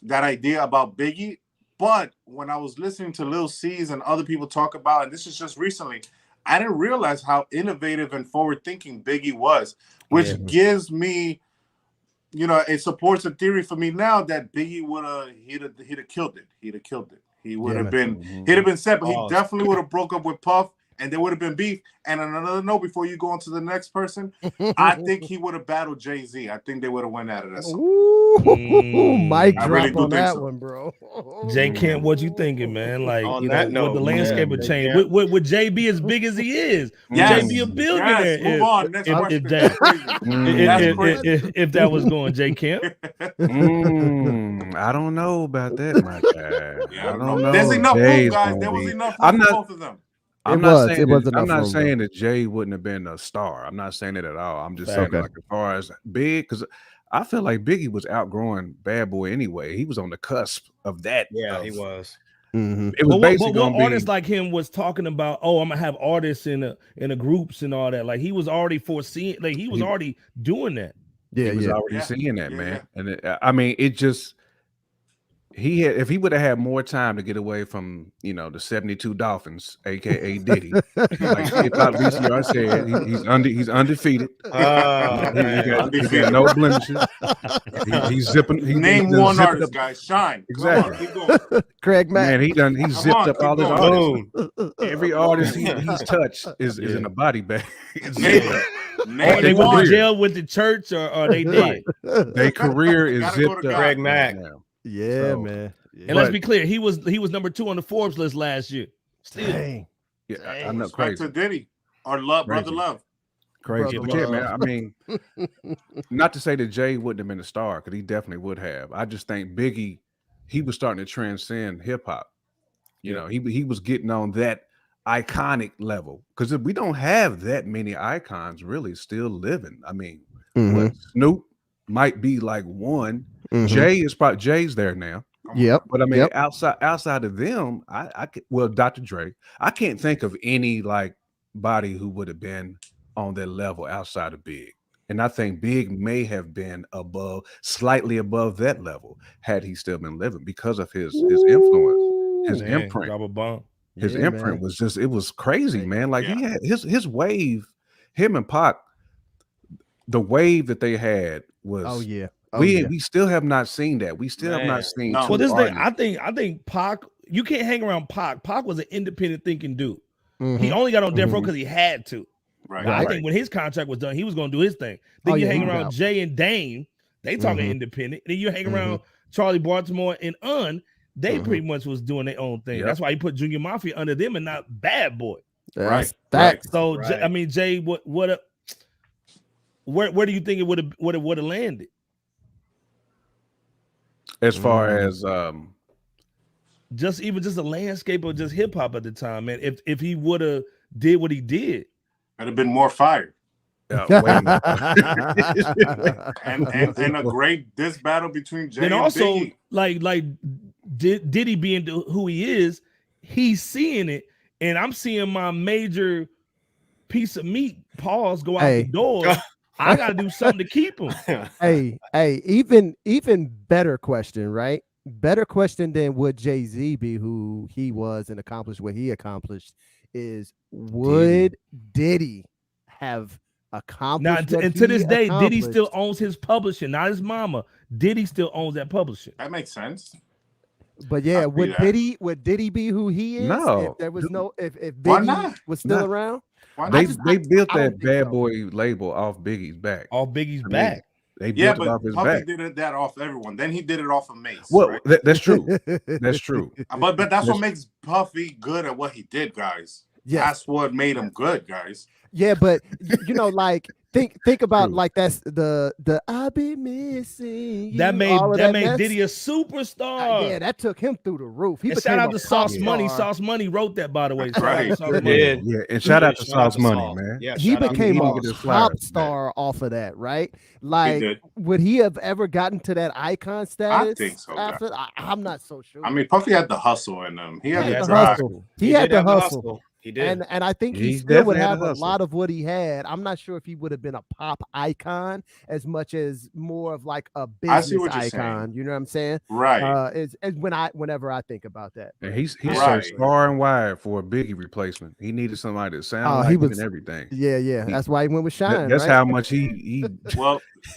idea about Biggie. But when I was listening to Lil C's and other people talk about, and this is just recently, I didn't realize how innovative and forward-thinking Biggie was, which gives me, you know, it supports a theory for me now that Biggie he'd have killed it. He'd have killed it. He would have been, he'd have been set, but he definitely would have broke up with Puff, and there would have been beef. And on another note, before you go on to the next person, I think he would have battled Jay-Z. I think they would have went at it. Mic drop on that one, bro. Jay Kemp, what you thinking, man? Like, you know, would the landscape have changed? Would Jay be as big as he is? Would Jay be a billionaire? Yes. Move on. Next question. If that was going, Jay Kemp? I don't know about that, my guy. I don't know. There's enough room, guys. There was enough room for both of them. I'm not saying that Jay wouldn't have been a star. I'm not saying it at all. I'm just saying like as far as big, because I feel like Biggie was outgrowing Bad Boy anyway. He was on the cusp of that. Yeah, he was. It was basically what artists like him was talking about, oh, I'm gonna have artists in the groups and all that. Like he was already foreseeing, like he was already doing that. Yeah, he was already seeing that, man. And I mean, it just if he would have had more time to get away from, you know, the 72 Dolphins, aka Diddy, like HipHop VCR said, he's undefeated. He got no blemishes. He's zipping. Name one artist, guys. Shine. Exactly. Craig Mack. Man, he zipped up all his artists. Every artist he's touched is in a body bag. They went to jail with the church, or they did. Their career is zipped up. Craig Mack. Yeah, man. Yeah. And let's be clear, he was number 2 on the Forbes list last year. Still, Dang. Yeah, I know, crazy. To Diddy or Love, crazy. Brother Love. Crazy, but yeah, man. I mean, not to say that Jay wouldn't have been a star, because he definitely would have. I just think Biggie, he was starting to transcend hip hop. You know, he was getting on that iconic level, because we don't have that many icons really still living. I mean, Snoop might be like one. Jay's there now. Yep. But I mean, outside of them, Dr. Dre, I can't think of any like body who would have been on that level outside of Big. And I think Big may have been slightly above that level had he still been living, because of his influence, his imprint. His imprint was just, it was crazy, man. Like he had his wave, him and Pac, the wave that they had was we still have not seen that. We still have not seen. Well, this thing, I think Pac, you can't hang around Pac. Pac was an independent thinking dude. He only got on Death Row because he had to. Right. I think when his contract was done, he was going to do his thing. Then you hang around Jay and Dame, they talking independent. Then you hang around Charlie Baltimore and they pretty much was doing their own thing. That's why he put Junior Mafia under them and not Bad Boy. Right. So I mean, Jay, where do you think it would have landed? As far as just a landscape of just hip hop at the time, man. If he would have did what he did, I'd have been more fired. And a great diss battle between Jay and also Biggie. like Diddy being who he is, he's seeing it, and I'm seeing my major piece of meat go out the door. I gotta do something to keep him. Hey, even better question, right? better question than would Jay-Z be who he was and accomplished what he accomplished is would Diddy have accomplished now, and to this day, Diddy still owns his publishing, not his mama. Diddy still owns that publishing. That makes sense. But yeah, would Diddy be who he is? No. If there was if Biggie was still around? They built that Bad Boy label off Biggie's back. Off Biggie's back. They built it off his Puffy back. did that off everyone. Then he did it off of Mace. Well, right? that's true. That's true. But that's what makes Puffy good at what he did, guys. Yes. That's what made him good, guys. Yeah, but you know, like think about like that's the I be missing you. That made Diddy a superstar. Yeah, that took him through the roof. He shout out to Sauce Money. Sauce Money wrote that, by the way. Right. Yeah, and shout out to Sauce Money, man. Yeah, he became a pop star off of that, right? Like, would he have ever gotten to that icon status? I think so. After? I'm not so sure. I mean, Puffy had the hustle in him. He had the hustle. He had the hustle. He did. And I think he still would have a lot of what he had. I'm not sure if he would have been a pop icon as much as more of like a business icon. You know what I'm saying? Right. Is whenever I think about that. And he's searched far and wide for a Biggie replacement. He needed somebody to sound like him and everything. Yeah. That's why he went with Shine. That's how much he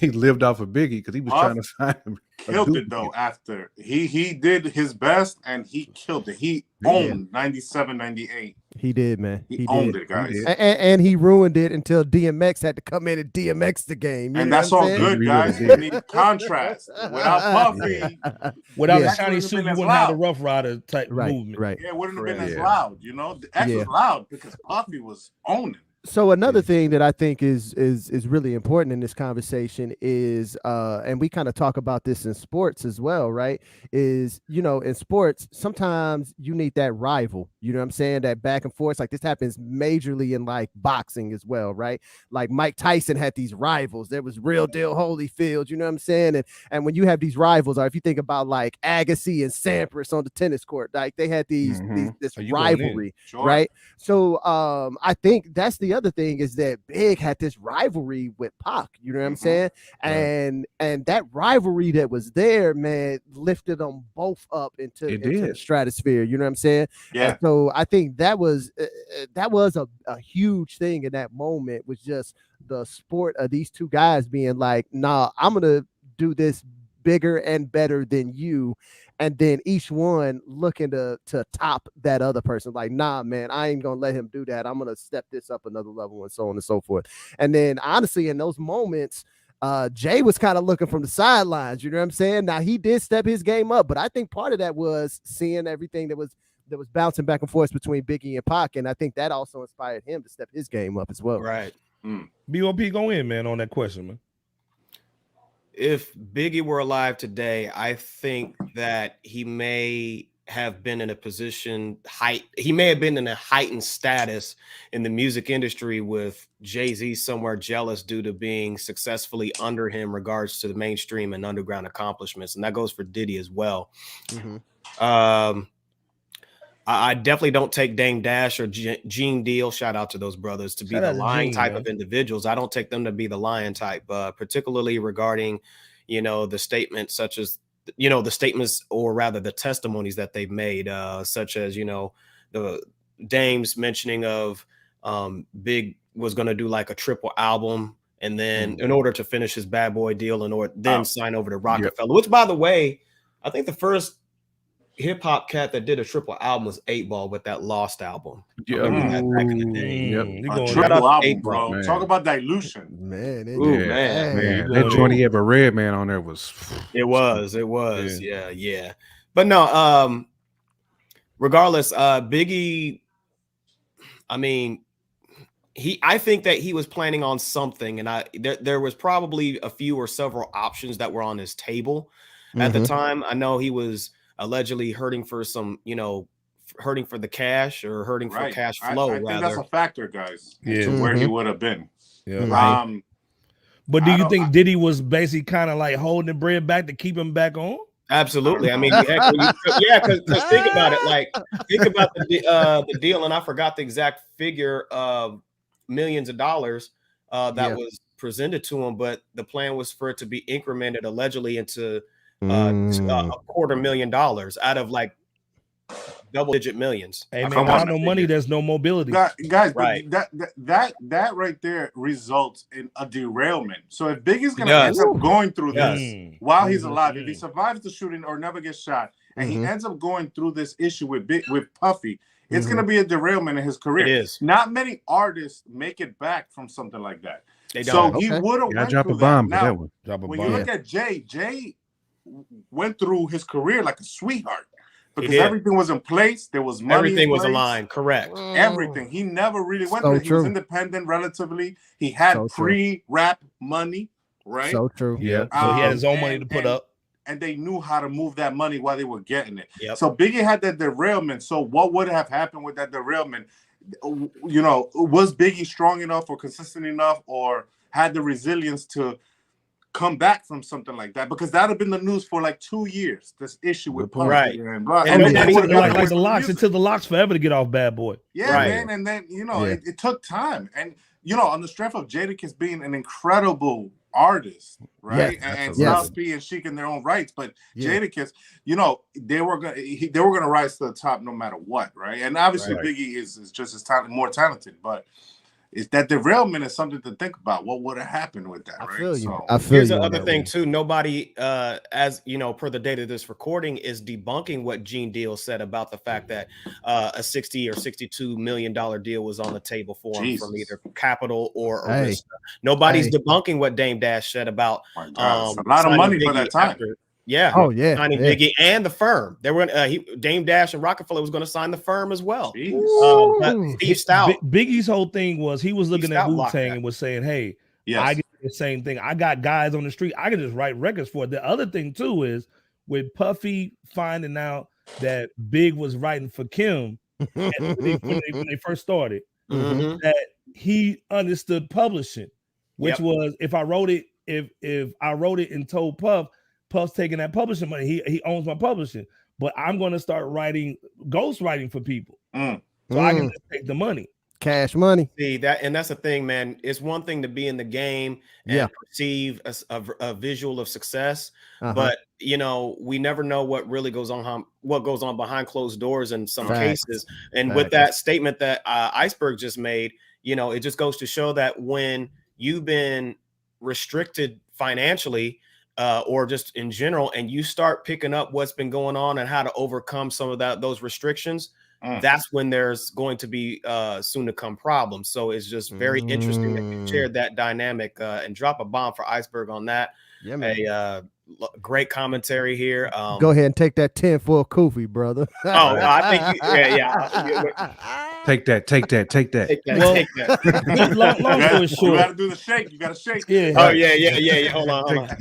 lived off of Biggie because he was trying to sign him. Killed it though. After he did his best and he killed it. He owned 97, 98. He did, man. He owned it, guys. And he ruined it until DMX had to come in and DMX the game. And that's all good, guys. We need contrast. Without Puffy, without the shiny suit, you wouldn't have the Rough Rider type movement. Right. Yeah, it wouldn't have been as loud. You know, the X was loud because Puffy was owning. So another thing that I think is really important in this conversation is and we kind of talk about this in sports as well, right? Is, you know, in sports, sometimes you need that rival, you know what I'm saying? That back and forth. Like this happens majorly in like boxing as well, right? Like Mike Tyson had these rivals. There was Real Deal Holyfield, you know what I'm saying? And when you have these rivals, or if you think about like Agassi and Sampras on the tennis court, like they had this rivalry, right? So I think that's the other thing is that Big had this rivalry with Pac, you know what I'm saying? And that rivalry that was there, man, lifted them both up into the stratosphere, you know what I'm saying? Yeah. And so I think that was a huge thing in that moment, was just the sport of these two guys being like, nah, I'm gonna do this bigger and better than you. And then each one looking to top that other person, like, nah, man, I ain't gonna let him do that. I'm gonna step this up another level, and so on and so forth. And then honestly, in those moments, Jay was kind of looking from the sidelines, you know what I'm saying? Now he did step his game up, but I think part of that was seeing everything that was bouncing back and forth between Biggie and Pac, and I think that also inspired him to step his game up as well. Right. BOP, go in, man, on that question, man. If Biggie were alive today, I think that he may have been in a position he may have been in a heightened status in the music industry with Jay-Z somewhere jealous due to being successfully under him regards to the mainstream and underground accomplishments. And that goes for Diddy as well. I definitely don't take Dame Dash or Gene Deal, shout out to those brothers, to be the lying type of individuals. I don't take them to be the lion type, particularly regarding, you know, the statements such as, you know, the statements, or rather the testimonies that they've made, such as, you know, the Dame's mentioning of Big was going to do like a triple album. And then in order to finish his Bad Boy deal, then sign over to Rockefeller, which, by the way, I think the first hip hop cat that did a triple album was 8 Ball with that Lost album. Yeah, back in the day. A triple album, bro. Man. Talk about dilution, man. Man. That joint he had a Red Man on there was. It was. Yeah. But no. Regardless, Biggie. I mean, I think that he was planning on something, and there was probably a few or several options that were on his table at the time. I know he was allegedly hurting for some, you know, hurting for the cash or hurting for cash flow. I think that's a factor, guys, to where he would have been. Yeah. But do you think Diddy was basically kind of like holding the bread back to keep him back on? Absolutely. I mean, because think about it. Like, think about the deal, and I forgot the exact figure of millions of dollars that was presented to him, but the plan was for it to be incremented allegedly into $250,000 out of like double-digit millions. Hey man, without no money, there's no mobility. Guys, right. that right there results in a derailment. So if Biggie's gonna end up going through this while he's alive, if he survives the shooting or never gets shot, and he ends up going through this issue with Puffy, it's gonna be a derailment in his career. It is. Not many artists make it back from something like that. They don't. So he would have went drop through a bomb that. Now, when you look at Jay went through his career like a sweetheart. Because everything was in place, there was money. Everything was aligned, correct. Everything. He never really went through it. He was independent relatively. He had pre-rap money, right? So true. Yeah. So he had his own money to put up. And they knew how to move that money while they were getting it. Yep. So Biggie had that derailment. So what would have happened with that derailment? You know, was Biggie strong enough or consistent enough or had the resilience to come back from something like that? Because that would have been the news for like 2 years. This issue with Puffy and like the Locks. It took the Locks forever to get off Bad Boy. Yeah, man. And then it took time. And on the strength of Jadakiss being an incredible artist, right? And Styles P and Sheik in their own rights, but Jadakiss, they were gonna rise to the top no matter what, right? And obviously Biggie is just as more talented, but is that derailment is something to think about. What would have happened with that? I feel you. So, I feel here's you the other thing too. Nobody, as you know, per the date of this recording, is debunking what Gene Deal said about the fact that a $60 or $62 million deal was on the table for him from either Capitol or Arista. Nobody's debunking what Dame Dash said about a lot of money for that time. Signing Biggie and the firm. They were Dame Dash and Rockefeller was going to sign the firm as well. But Steve Stout, Biggie's whole thing was he was looking at Wu-Tang and was saying, "Hey, I get the same thing. I got guys on the street. I can just write records for it." The other thing too is with Puffy finding out that Big was writing for Kim when they first started, that he understood publishing, which was if I wrote it and told Puff's taking that publishing money. He owns my publishing, but I'm going to start ghost writing for people, so I can just take the money, cash money. See that, and that's the thing, man. It's one thing to be in the game and perceive a visual of success, but we never know what really goes on, behind closed doors in some cases. And with that statement that Iceberg just made, it just goes to show that when you've been restricted financially. Or just in general, and you start picking up what's been going on and how to overcome some of those restrictions, that's when there's going to be soon to come problems. So it's just very interesting that you shared that dynamic and drop a bomb for Iceberg on that. Yeah, man. Great commentary here. Go ahead and take that 10 for a Kofi, brother. I think Take that. Take that. Long story short, you gotta do the shake. You gotta shake. Yeah. Hold on. Take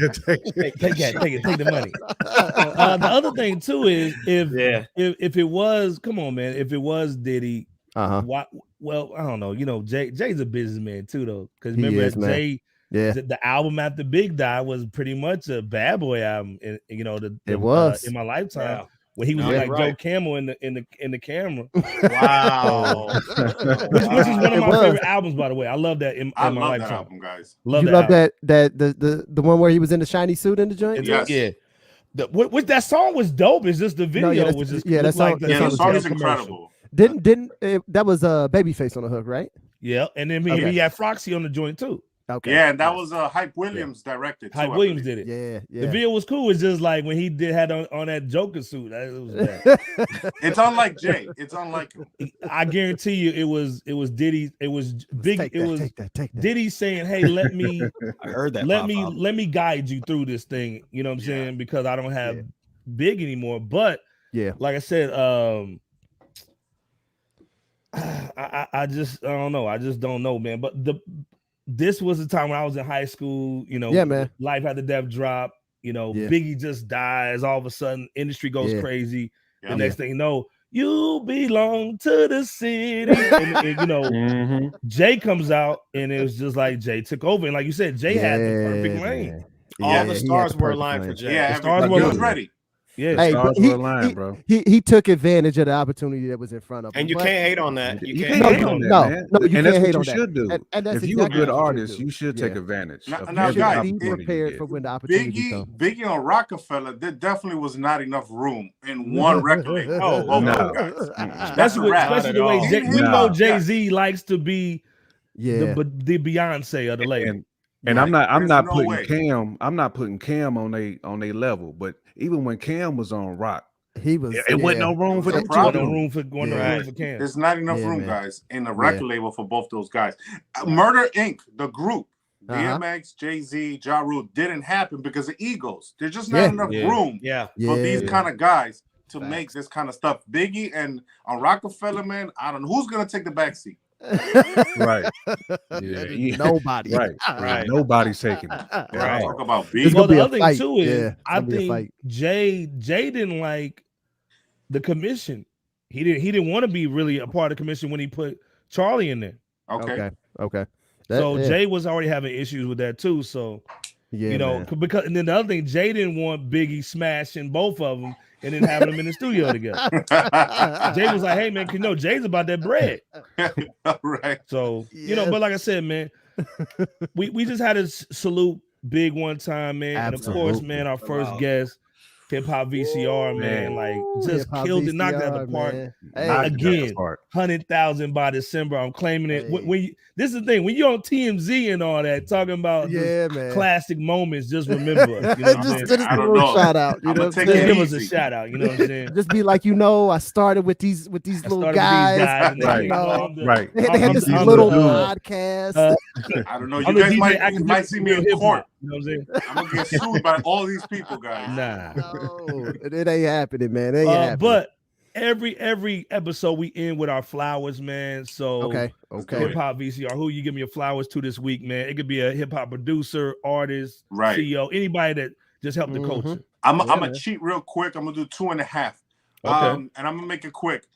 the money. The other thing too is if it was, come on, man, if it was Diddy, well, I don't know. Jay's a businessman too, though, because remember Jay. Yeah, the album after Big died was pretty much a Bad Boy album. It was in my lifetime when he was like Joe Camel in the camera. Wow, which is one of my favorite albums, by the way. I love that in my lifetime. That album, guys. Love that the one where he was in the shiny suit in the joint. Yes. Yeah. That song was dope. It's just the video was just that song. The song is incredible. That was Babyface on the hook, right? Yeah, and then he had Froxy on the joint too. Okay. Yeah, and that was Hype Williams directed. Hype Williams did it. Yeah. The video was cool. It's just like when he had on that Joker suit. It was bad. It's unlike Jay. It's unlike him. I guarantee you, it was Diddy. It was big. Take that. Diddy saying, "Hey, let me." I heard that. Let me guide you through this thing. You know what I'm saying? Because I don't have Big anymore. But like I said, I don't know. I just don't know, man. But this was the time when I was in high school, man. Life After Death drop, Biggie just dies. All of a sudden, industry goes crazy. Yeah. The next thing you know, you belong to the city. And Jay comes out, and it was just like Jay took over. And like you said, Jay had the perfect reign. All the stars were aligned for Jay. Yeah, the stars were ready. Yeah, hey, stars were aligned, bro. He took advantage of the opportunity that was in front of him. And you can't hate on that. You can't hate on that, man. No, you and can't that's hate what on you should do. And that's if you're a good what artist, you should take advantage. Now, guys, be prepared for when the opportunity comes. Biggie on Rockefeller, there definitely was not enough room in one record label. Especially the way we know Jay-Z likes to be the Beyonce of the label. And I'm not putting Cam. I'm not putting Cam on a level. But even when Cam was on Rock, he was. It wasn't no room for them. No room for Cam. There's not enough room, guys, in the record label for both those guys. Murder Inc., the group, DMX, Jay-Z, Ja Rule, didn't happen because of egos. There's just not enough room for these kind of guys to make this kind of stuff. Biggie and on Rockefeller, man, I don't know who's gonna take the backseat. Right. Nobody. Right. Nobody's taking it. Right. Talk about Biggie. Well, the other thing too is I think Jay didn't like the commission. He didn't want to be really a part of the commission when he put Charlie in there. Okay. Jay was already having issues with that too. So because and then the other thing, Jay didn't want Biggie smashing both of them and then having them in the studio together. Jay was like, "Hey man, Jay's about that bread." Right. So but like I said, man, we just had to salute Big one time, man. Absolutely. And of course, man, our first guest, Hip Hop VCR, man, like just killed it, knocked it out of the park. Hey, again, 100,000 by December. I'm claiming it. This is the thing, when you're on TMZ and all that, talking about classic moments, just remember us. You know what I'm saying? I don't know. Shout out. You know, just give us a shout out. You know what I'm saying? Just be like, I started with these little guys. Right. They had this little podcast. I don't know. You might see me in court. You know what I'm saying? I'm gonna get sued by all these people, guys. No, it ain't happening, man. It ain't happening. But every episode we end with our flowers, man. So okay. Hip Hop VCR, who you give me your flowers to this week, man? It could be a hip hop producer, artist, CEO, anybody that just helped the culture. I'm gonna cheat real quick. I'm gonna do 2.5. And I'm gonna make it quick.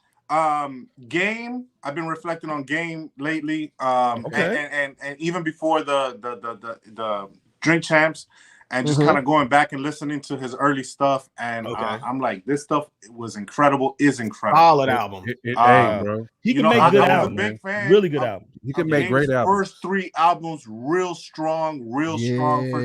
Game. I've been reflecting on Game lately. And even before the Drink Champs. And just kind of going back and listening to his early stuff, and I'm like, this stuff was incredible. Is incredible. Solid album. Bro. He can make good albums. Big fan. Really good album. He can make great albums. First 3 albums, real strong first 3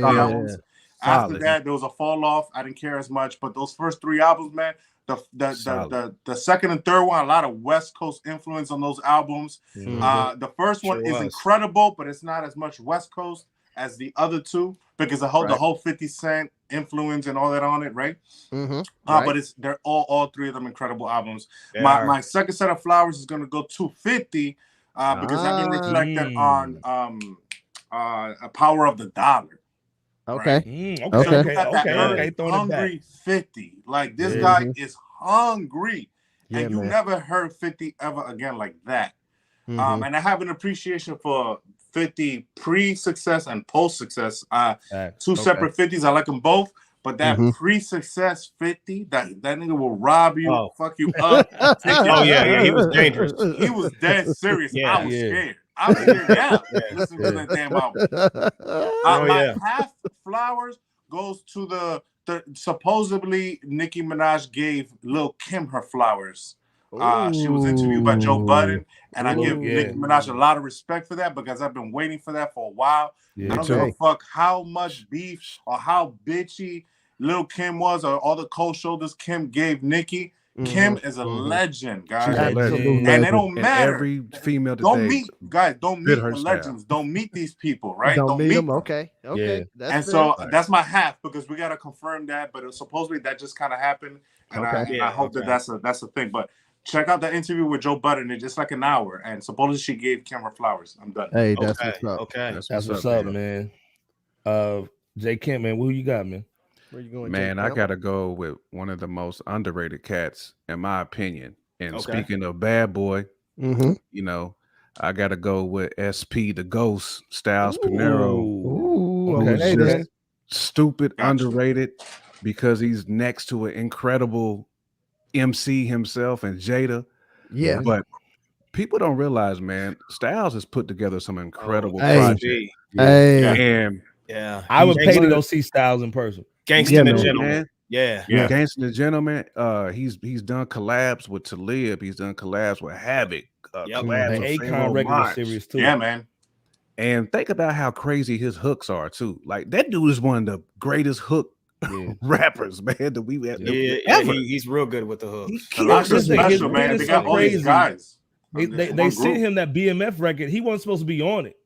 albums. After that, there was a fall off. I didn't care as much, but those first 3 albums, man. The second and third one, a lot of West Coast influence on those albums. The first one is incredible, but it's not as much West Coast as the other 2 because the whole 50 Cent influence and all that on it, right? But they're all 3 of them incredible albums. My second set of flowers is gonna go to 50 because I've been reflecting on a Power of the Dollar. Okay. Right? Hungry 50. Like this guy is hungry, and you never heard 50 ever again like that. And I have an appreciation for 50 pre-success and post-success. 2 separate 50s. I like them both. But that pre-success 50, that nigga will rob you, fuck you up. He was dangerous. He was dead serious. I was scared. I was scared now. Listen to that damn album. My half flowers goes to the supposedly Nicki Minaj gave Lil Kim her flowers. She was interviewed by Joe Budden, and I give Nicki Minaj a lot of respect for that because I've been waiting for that for a while. I don't give a fuck how much beef or how bitchy Lil Kim was or all the cold shoulders Kim gave Nicki. Kim is a legend, guys. And it don't matter. Every female today, don't meet the legends. Don't meet these people, right? Don't meet them. Them. Okay. And so that's my half because we gotta confirm that. But supposedly that just kind of happened, and I hope that's a thing. But check out that interview with Joe Budden. It's just like an hour, and supposedly she gave Kim her flowers. I'm done. Hey, that's what's up. Okay, that's what's up, man. J. Kemp, man, who you got, man? Where you going, man? I gotta go with one of the most underrated cats, in my opinion. And speaking of bad boy, you know, I gotta go with SP the Ghost, Styles Pinero. Stupid underrated because he's next to an incredible MC himself and Jada. Yeah, but people don't realize, man, Styles has put together some incredible projects. I would pay to go see Styles in person. Gangsta and Gentleman. Yeah. Gangsta the Gentleman. He's done collabs with Talib. He's done collabs with Havoc. Collabs with Akon regular series too. Yeah, man. And think about how crazy his hooks are too. Like that dude is one of the greatest hook rappers, man, that we ever. He's real good with the hooks. A lot of special, man. They got all these guys. They sent him that BMF record. He wasn't supposed to be on it.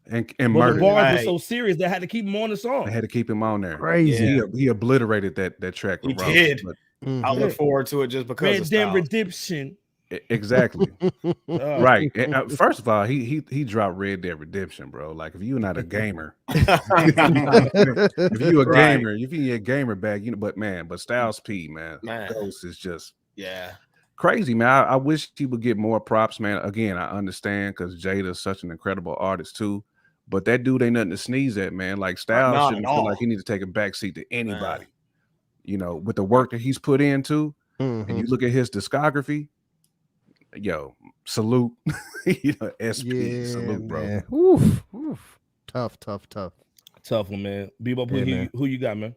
And but the bars were so serious they had to keep him on the song. They had to keep him on there. Crazy. He obliterated that track. He did. I look forward to it just because Red Dead Redemption. Exactly. Right. And, first of all, he dropped Red Dead Redemption, bro. Like if you're not a gamer, if you're a gamer, if you're a gamer bag, but Styles P, man. Ghost is just crazy, man. I wish he would get more props, man. Again, I understand because Jada's such an incredible artist too. But that dude ain't nothing to sneeze at, man. Like Styles shouldn't feel like he needs to take a backseat to anybody. With the work that he's put into, and you look at his discography, salute. SP, salute, bro. Oof. Tough. Tough one, man. Bebop, who you got, man?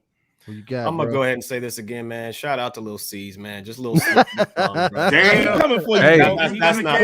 You got, I'm gonna go ahead and say this again, man. Shout out to Lil C's, man. Just Lil C's. Damn, coming for you. Hey, that's not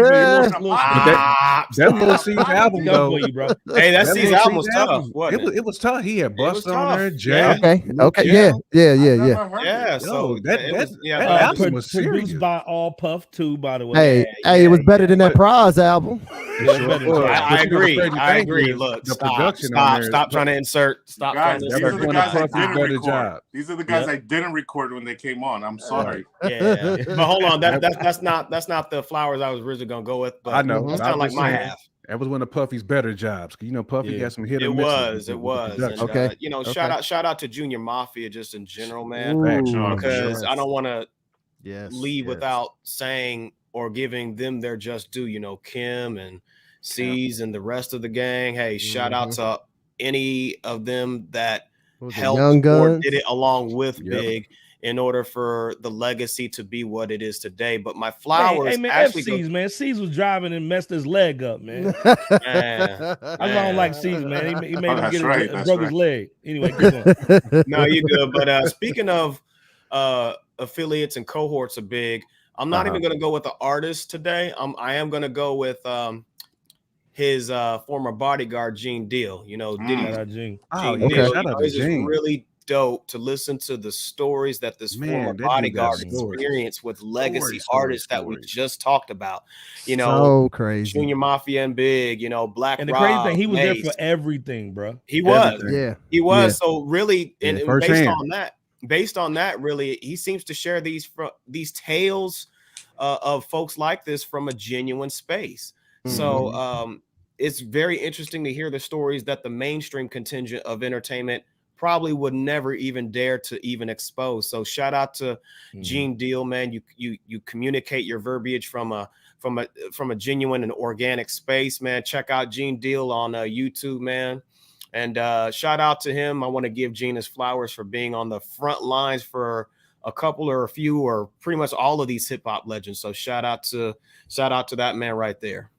that Lil C's album, though. You, bro. Hey, that C's album was tough. It was tough. He had Busta on there, Jay. Okay, yeah. So that album was produced by All Puff too, by the way. Hey, it was better than that Praz album. I agree. Look, the production on there. Stop trying to insert. Stop trying to insert. These are the guys I didn't record when they came on. I'm sorry. Yeah, but hold on. That's not the flowers I was originally gonna go with. But I know. That's kind of like my half. That was one of Puffy's better jobs. Puffy got some hit and miss. It was. And, okay. Shout out to Junior Mafia just in general, man. Because I don't want to leave without saying or giving them their just due. Kim and C's and the rest of the gang. Hey, shout out to any of them that helped or did it along with Big in order for the legacy to be what it is today. But my flowers, hey man, actually C's was driving and messed his leg up, man. I don't like C's, man. He made him broke his leg. Anyway, no, you good. But speaking of affiliates and cohorts of Big, I'm not even going to go with the artist today. I am going to go with his former bodyguard, Gene Deal. Diddy. It's really dope to listen to the stories that this former bodyguard experienced with legacy artists that we just talked about. So crazy. Junior Mafia and Big, Black and the Rob, crazy thing, he was Mace. there for everything, bro. He was. Everything. He was. Yeah. So really, and based on that, really, he seems to share these tales of folks like this from a genuine space. So it's very interesting to hear the stories that the mainstream contingent of entertainment probably would never even dare to even expose. So shout out to Gene Deal, man. You communicate your verbiage from a genuine and organic space, man. Check out Gene Deal on YouTube, man. And shout out to him. I want to give Gene his flowers for being on the front lines for a couple or a few or pretty much all of these hip hop legends. So shout out to that man right there.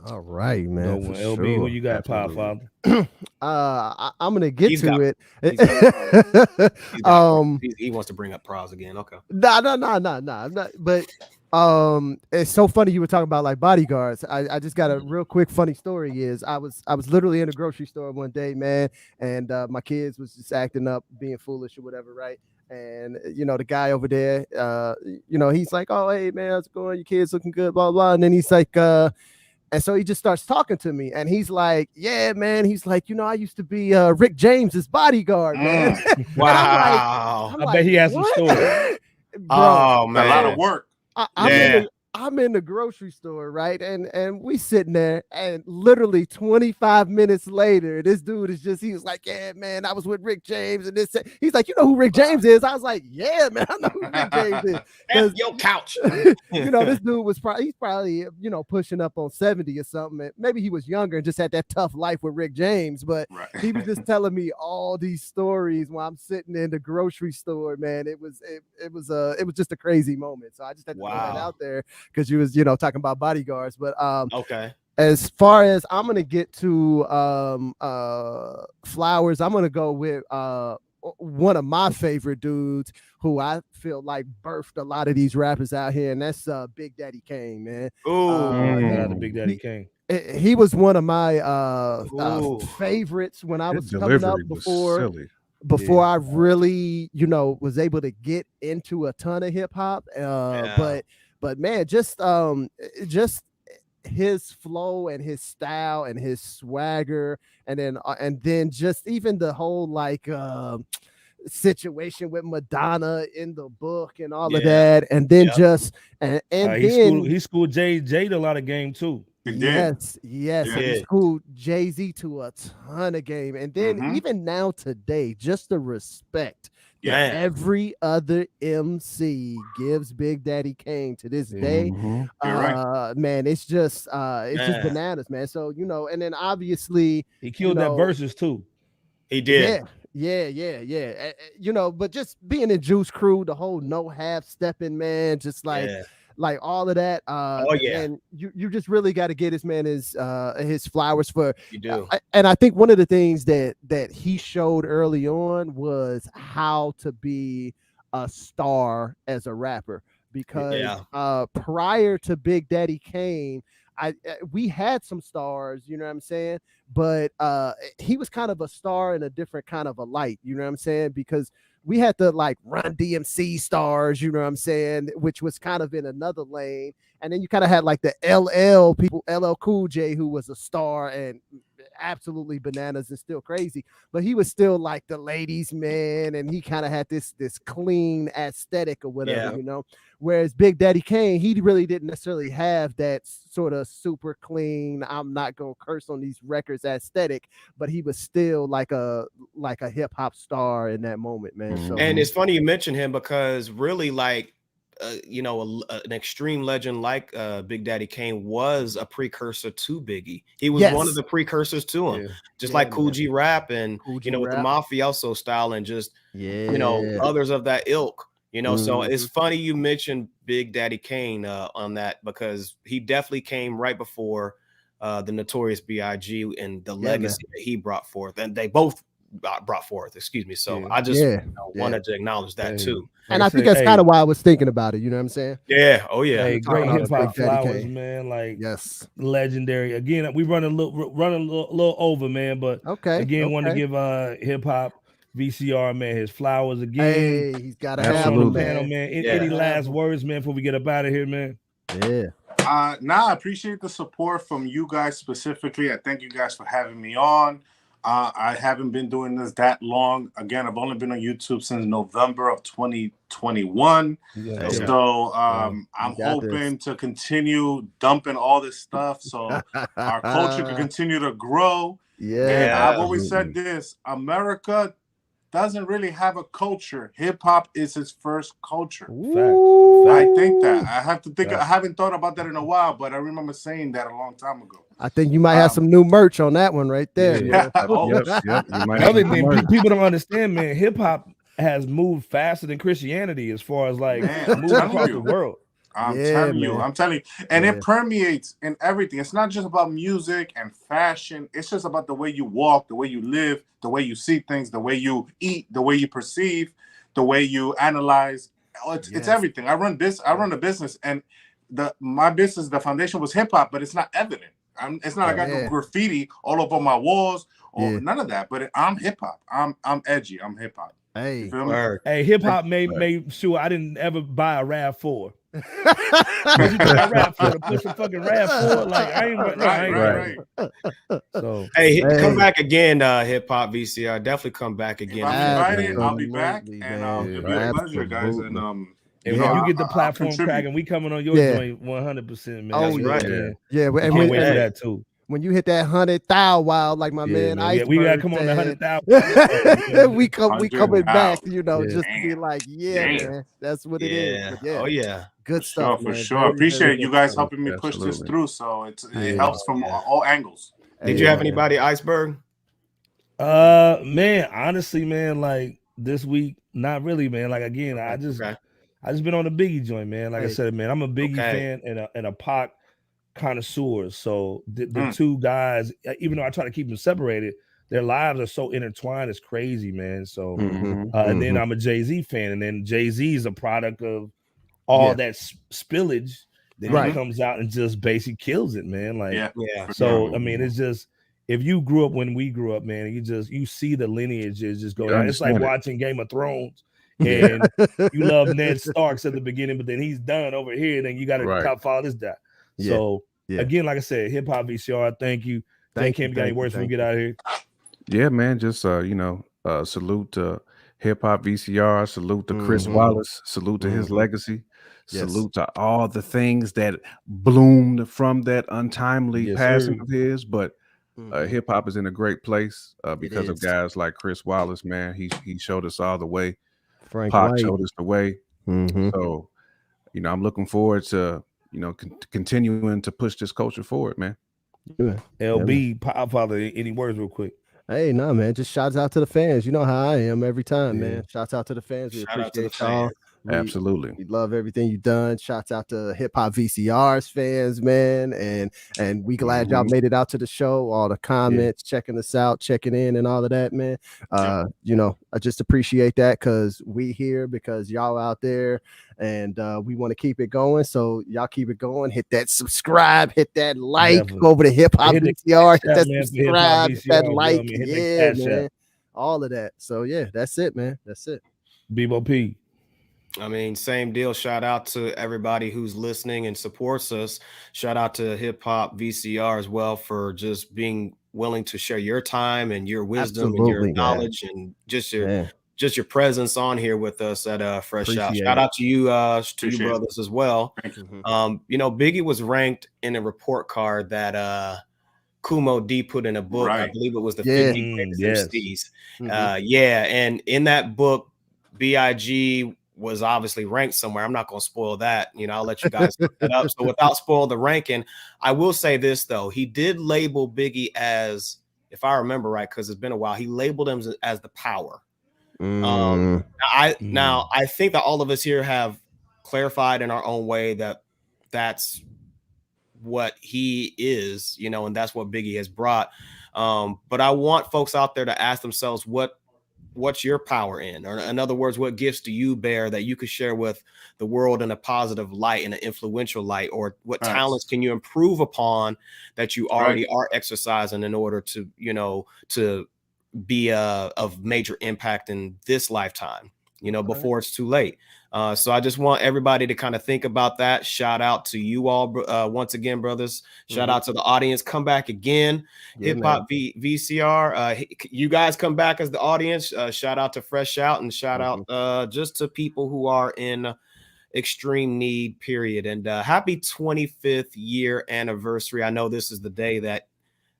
All right, man. LB, who you got, Pop Father? I'm gonna get to it. He wants to bring up Praz again. Okay. No. But it's so funny you were talking about like bodyguards. I just got a real quick funny story. Is I was literally in a grocery store one day, man, and my kids was just acting up, being foolish or whatever, right? And the guy over there, he's like, "Oh, hey man, how's it going? Your kids looking good, blah blah." And then he's like, and so he just starts talking to me, and he's like, "Yeah, man." He's like, I used to be Rick James's bodyguard, man. Wow. I bet he has some stories. Oh man, a lot of work. I'm in the grocery store, right? And we sitting there, and literally 25 minutes later, this dude he was like, "Yeah, man, I was with Rick James." And this, he's like, "You know who Rick James is?" I was like, "Yeah, man, I know who Rick James is." That's your couch. This dude was probably pushing up on 70 or something. Maybe he was younger and just had that tough life with Rick James, but he was just telling me all these stories while I'm sitting in the grocery store, man. It was just a crazy moment. So I just had to throw that out there. Because you was, talking about bodyguards, but okay. As far as I'm gonna get to flowers, I'm gonna go with one of my favorite dudes who I feel like birthed a lot of these rappers out here, and that's Big Daddy Kane, man. The Big Daddy Kane. He was one of my favorites when I was coming up before I really, was able to get into a ton of hip hop. But man, just his flow and his style and his swagger, and then just even the whole situation with Madonna in the book and all of that, and then he schooled Jay a lot of game too. Yes. He schooled Jay-Z to a ton of game, and then even now today, just the respect that every other MC gives Big Daddy Kane to this day, man, it's just bananas, man. So and then obviously he killed that verses too. He did. Yeah. But just being in Juice Crew, the whole no half stepping, man, just like all of that. And you just really got to get this man his flowers for. You do. And I think one of the things that he showed early on was how to be a star as a rapper, because prior to Big Daddy Kane, we had some stars, you know what I'm saying? But he was kind of a star in a different kind of a light, you know what I'm saying? Because we had the Run DMC stars, you know what I'm saying, which was kind of in another lane. And then you kind of had the LL people, LL Cool J, who was a star and absolutely bananas and still crazy, but he was still the ladies' man, and he kind of had this clean aesthetic or whatever, Whereas Big Daddy Kane, he really didn't necessarily have that sort of super clean, I'm not gonna curse on these records aesthetic, but he was still like a hip hop star in that moment, man. So, and it's funny you mention him, because really an extreme legend like Big Daddy Kane was a precursor to Biggie. He was one of the precursors to him, just like Cool G Rap and with the mafioso style and just others of that ilk. So it's funny you mentioned Big Daddy Kane on that, because he definitely came right before the Notorious B.I.G. and the legacy that he brought forth, and they both brought forth. Excuse me. So I just wanted to acknowledge that too. And I think that's kind of why I was thinking about it. You know what I'm saying? Yeah. Oh yeah. Hey, great hip hop flowers, man. Legendary. Again, we running a little over, man. But again, want to give hip hop VCR, man, his flowers again. Hey, he's got to have them, man. Any last words, man, before we get up out of here, man? Yeah. I appreciate the support from you guys specifically. I thank you guys for having me on. I haven't been doing this that long. Again, I've only been on YouTube since November of 2021. So I'm hoping to continue dumping all this stuff so our culture can continue to grow. And I've always said this: America doesn't really have a culture. Hip hop is its first culture. I think that. I have to think. I haven't thought about that in a while, but I remember saying that a long time ago. I think you might have some new merch on that one right there. Another thing people don't understand, man, hip hop has moved faster than Christianity as far as moving across the world. I'm telling you. And it permeates in everything. It's not just about music and fashion. It's just about the way you walk, the way you live, the way you see things, the way you eat, the way you perceive, the way you analyze. It's everything. I run a business, and my business, the foundation was hip hop, but it's not evident. It's not like I got graffiti all over my walls or none of that. But I'm hip hop. I'm edgy. I'm hip hop. Hey, hip hop made sure I didn't ever buy a RAV4. You buy a RAV4 to push a fucking RAV4. I ain't. So come back again, Hip Hop VCR. Definitely come back again. If I'm invited, I'll be back, and it'll be a pleasure, guys. And when you get the platform cracking, we coming on your joint 100%, man. Oh, right. Yeah, and can't wait for that too. When you hit that 100,000 wild, like my man, we gotta come on the 100,000. we coming back, just to be like, man, that's what it is. But good stuff, for sure. I appreciate you guys helping me push this through. So it helps from all angles. Did you have anybody iceberg? Man, honestly, man, this week, not really, man. Again, I just been on the Biggie joint, man. I said, man, I'm a Biggie fan and a Pac connoisseurs. So the two guys, even though I try to keep them separated, their lives are so intertwined. It's crazy, man. So, and then I'm a Jay-Z fan, and then Jay-Z is a product of all that spillage. Then he comes out and just basically kills it, man. Like, so I mean, it's just, if you grew up when we grew up, man, you see the lineages just go down. It's like watching Game of Thrones, and you love Ned Starks at the beginning, but then he's done over here, and then you got to follow this guy. So again, like I said, Hip Hop VCR, thank you. Thank you. Got any words before we get out of here? Yeah, man. Just salute to Hip Hop VCR. Salute to Chris Wallace. Salute to his legacy. Salute to all the things that bloomed from that untimely passing of his. But hip hop is in a great place because of guys like Chris Wallace, man. He showed us all the way. Frank Pac White showed us the way. So, I'm looking forward to, continuing to push this culture forward, man. LB, Podfather, any words real quick? Hey, no, man. Just shouts out to the fans. You know how I am every time, man. Shouts out to the fans. We appreciate y'all. Absolutely. We love everything you've done. Shouts out to Hip Hop VCR's fans, man. And we glad y'all made it out to the show. All the comments, checking us out, checking in and all of that, man. I just appreciate that because we here because y'all out there and we want to keep it going. So y'all keep it going. Hit that subscribe, hit that like, go over to Hip Hop VCR, hit that subscribe, hit that like, man. All of that. So that's it, man. That's it. Bebo P. I mean, same deal. Shout out to everybody who's listening and supports us. Shout out to Hip Hop VCR as well for just being willing to share your time and your wisdom and your knowledge and just your presence on here with us at Fresh Out. Shout out to you, you brothers as well. Biggie was ranked in a report card that Kumo D put in a book. I believe it was the 50 greatest MCs. And in that book, B.I.G. was obviously ranked somewhere. I'm not going to spoil that. I'll let you guys look that up. So without spoiling the ranking, I will say this, though. He did label Biggie as, if I remember right, because it's been a while, he labeled him as the Power. Now, I think that all of us here have clarified in our own way that that's what he is, and that's what Biggie has brought. But I want folks out there to ask themselves, what's your power in? Or in other words, what gifts do you bear that you could share with the world in a positive light, in an influential light? Or what talents can you improve upon that you already are exercising in order to, to be of major impact in this lifetime, before it's too late. So I just want everybody to kind of think about that. Shout out to you all once again, brothers. Shout out to the audience. Come back again. Hip Hop VCR. You guys come back as the audience. Shout out to Fresh Out and shout out just to people who are in extreme need, period. And happy 25th year anniversary. I know this is the day that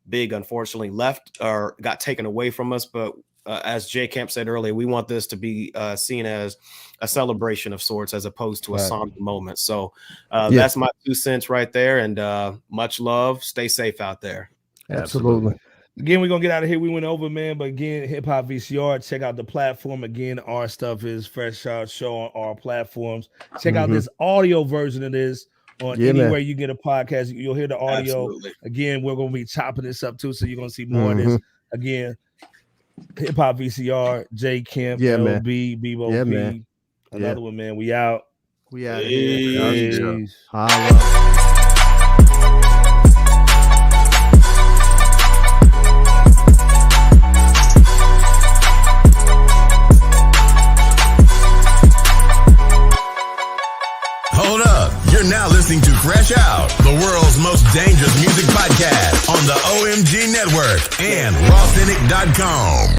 Big unfortunately left or got taken away from us, but as J Camp said earlier, we want this to be seen as a celebration of sorts as opposed to a somber moment. So that's my 2 cents right there. And much love. Stay safe out there. Absolutely. Again, we're going to get out of here. We went over, man. But again, Hip Hop VCR, check out the platform. Again, our stuff is Fresh Out Show on our platforms. Check out this audio version of this on anywhere you get a podcast. You'll hear the audio. Absolutely. Again, we're going to be chopping this up too. So you're going to see more of this. Again, Hip Hop VCR, J Camp, LB, Bebo P. Another one, man. We out. We out. Hold up. You're now listening to Fresh Out, the world's most dangerous music podcast on the OMG Network and rawcynic.com.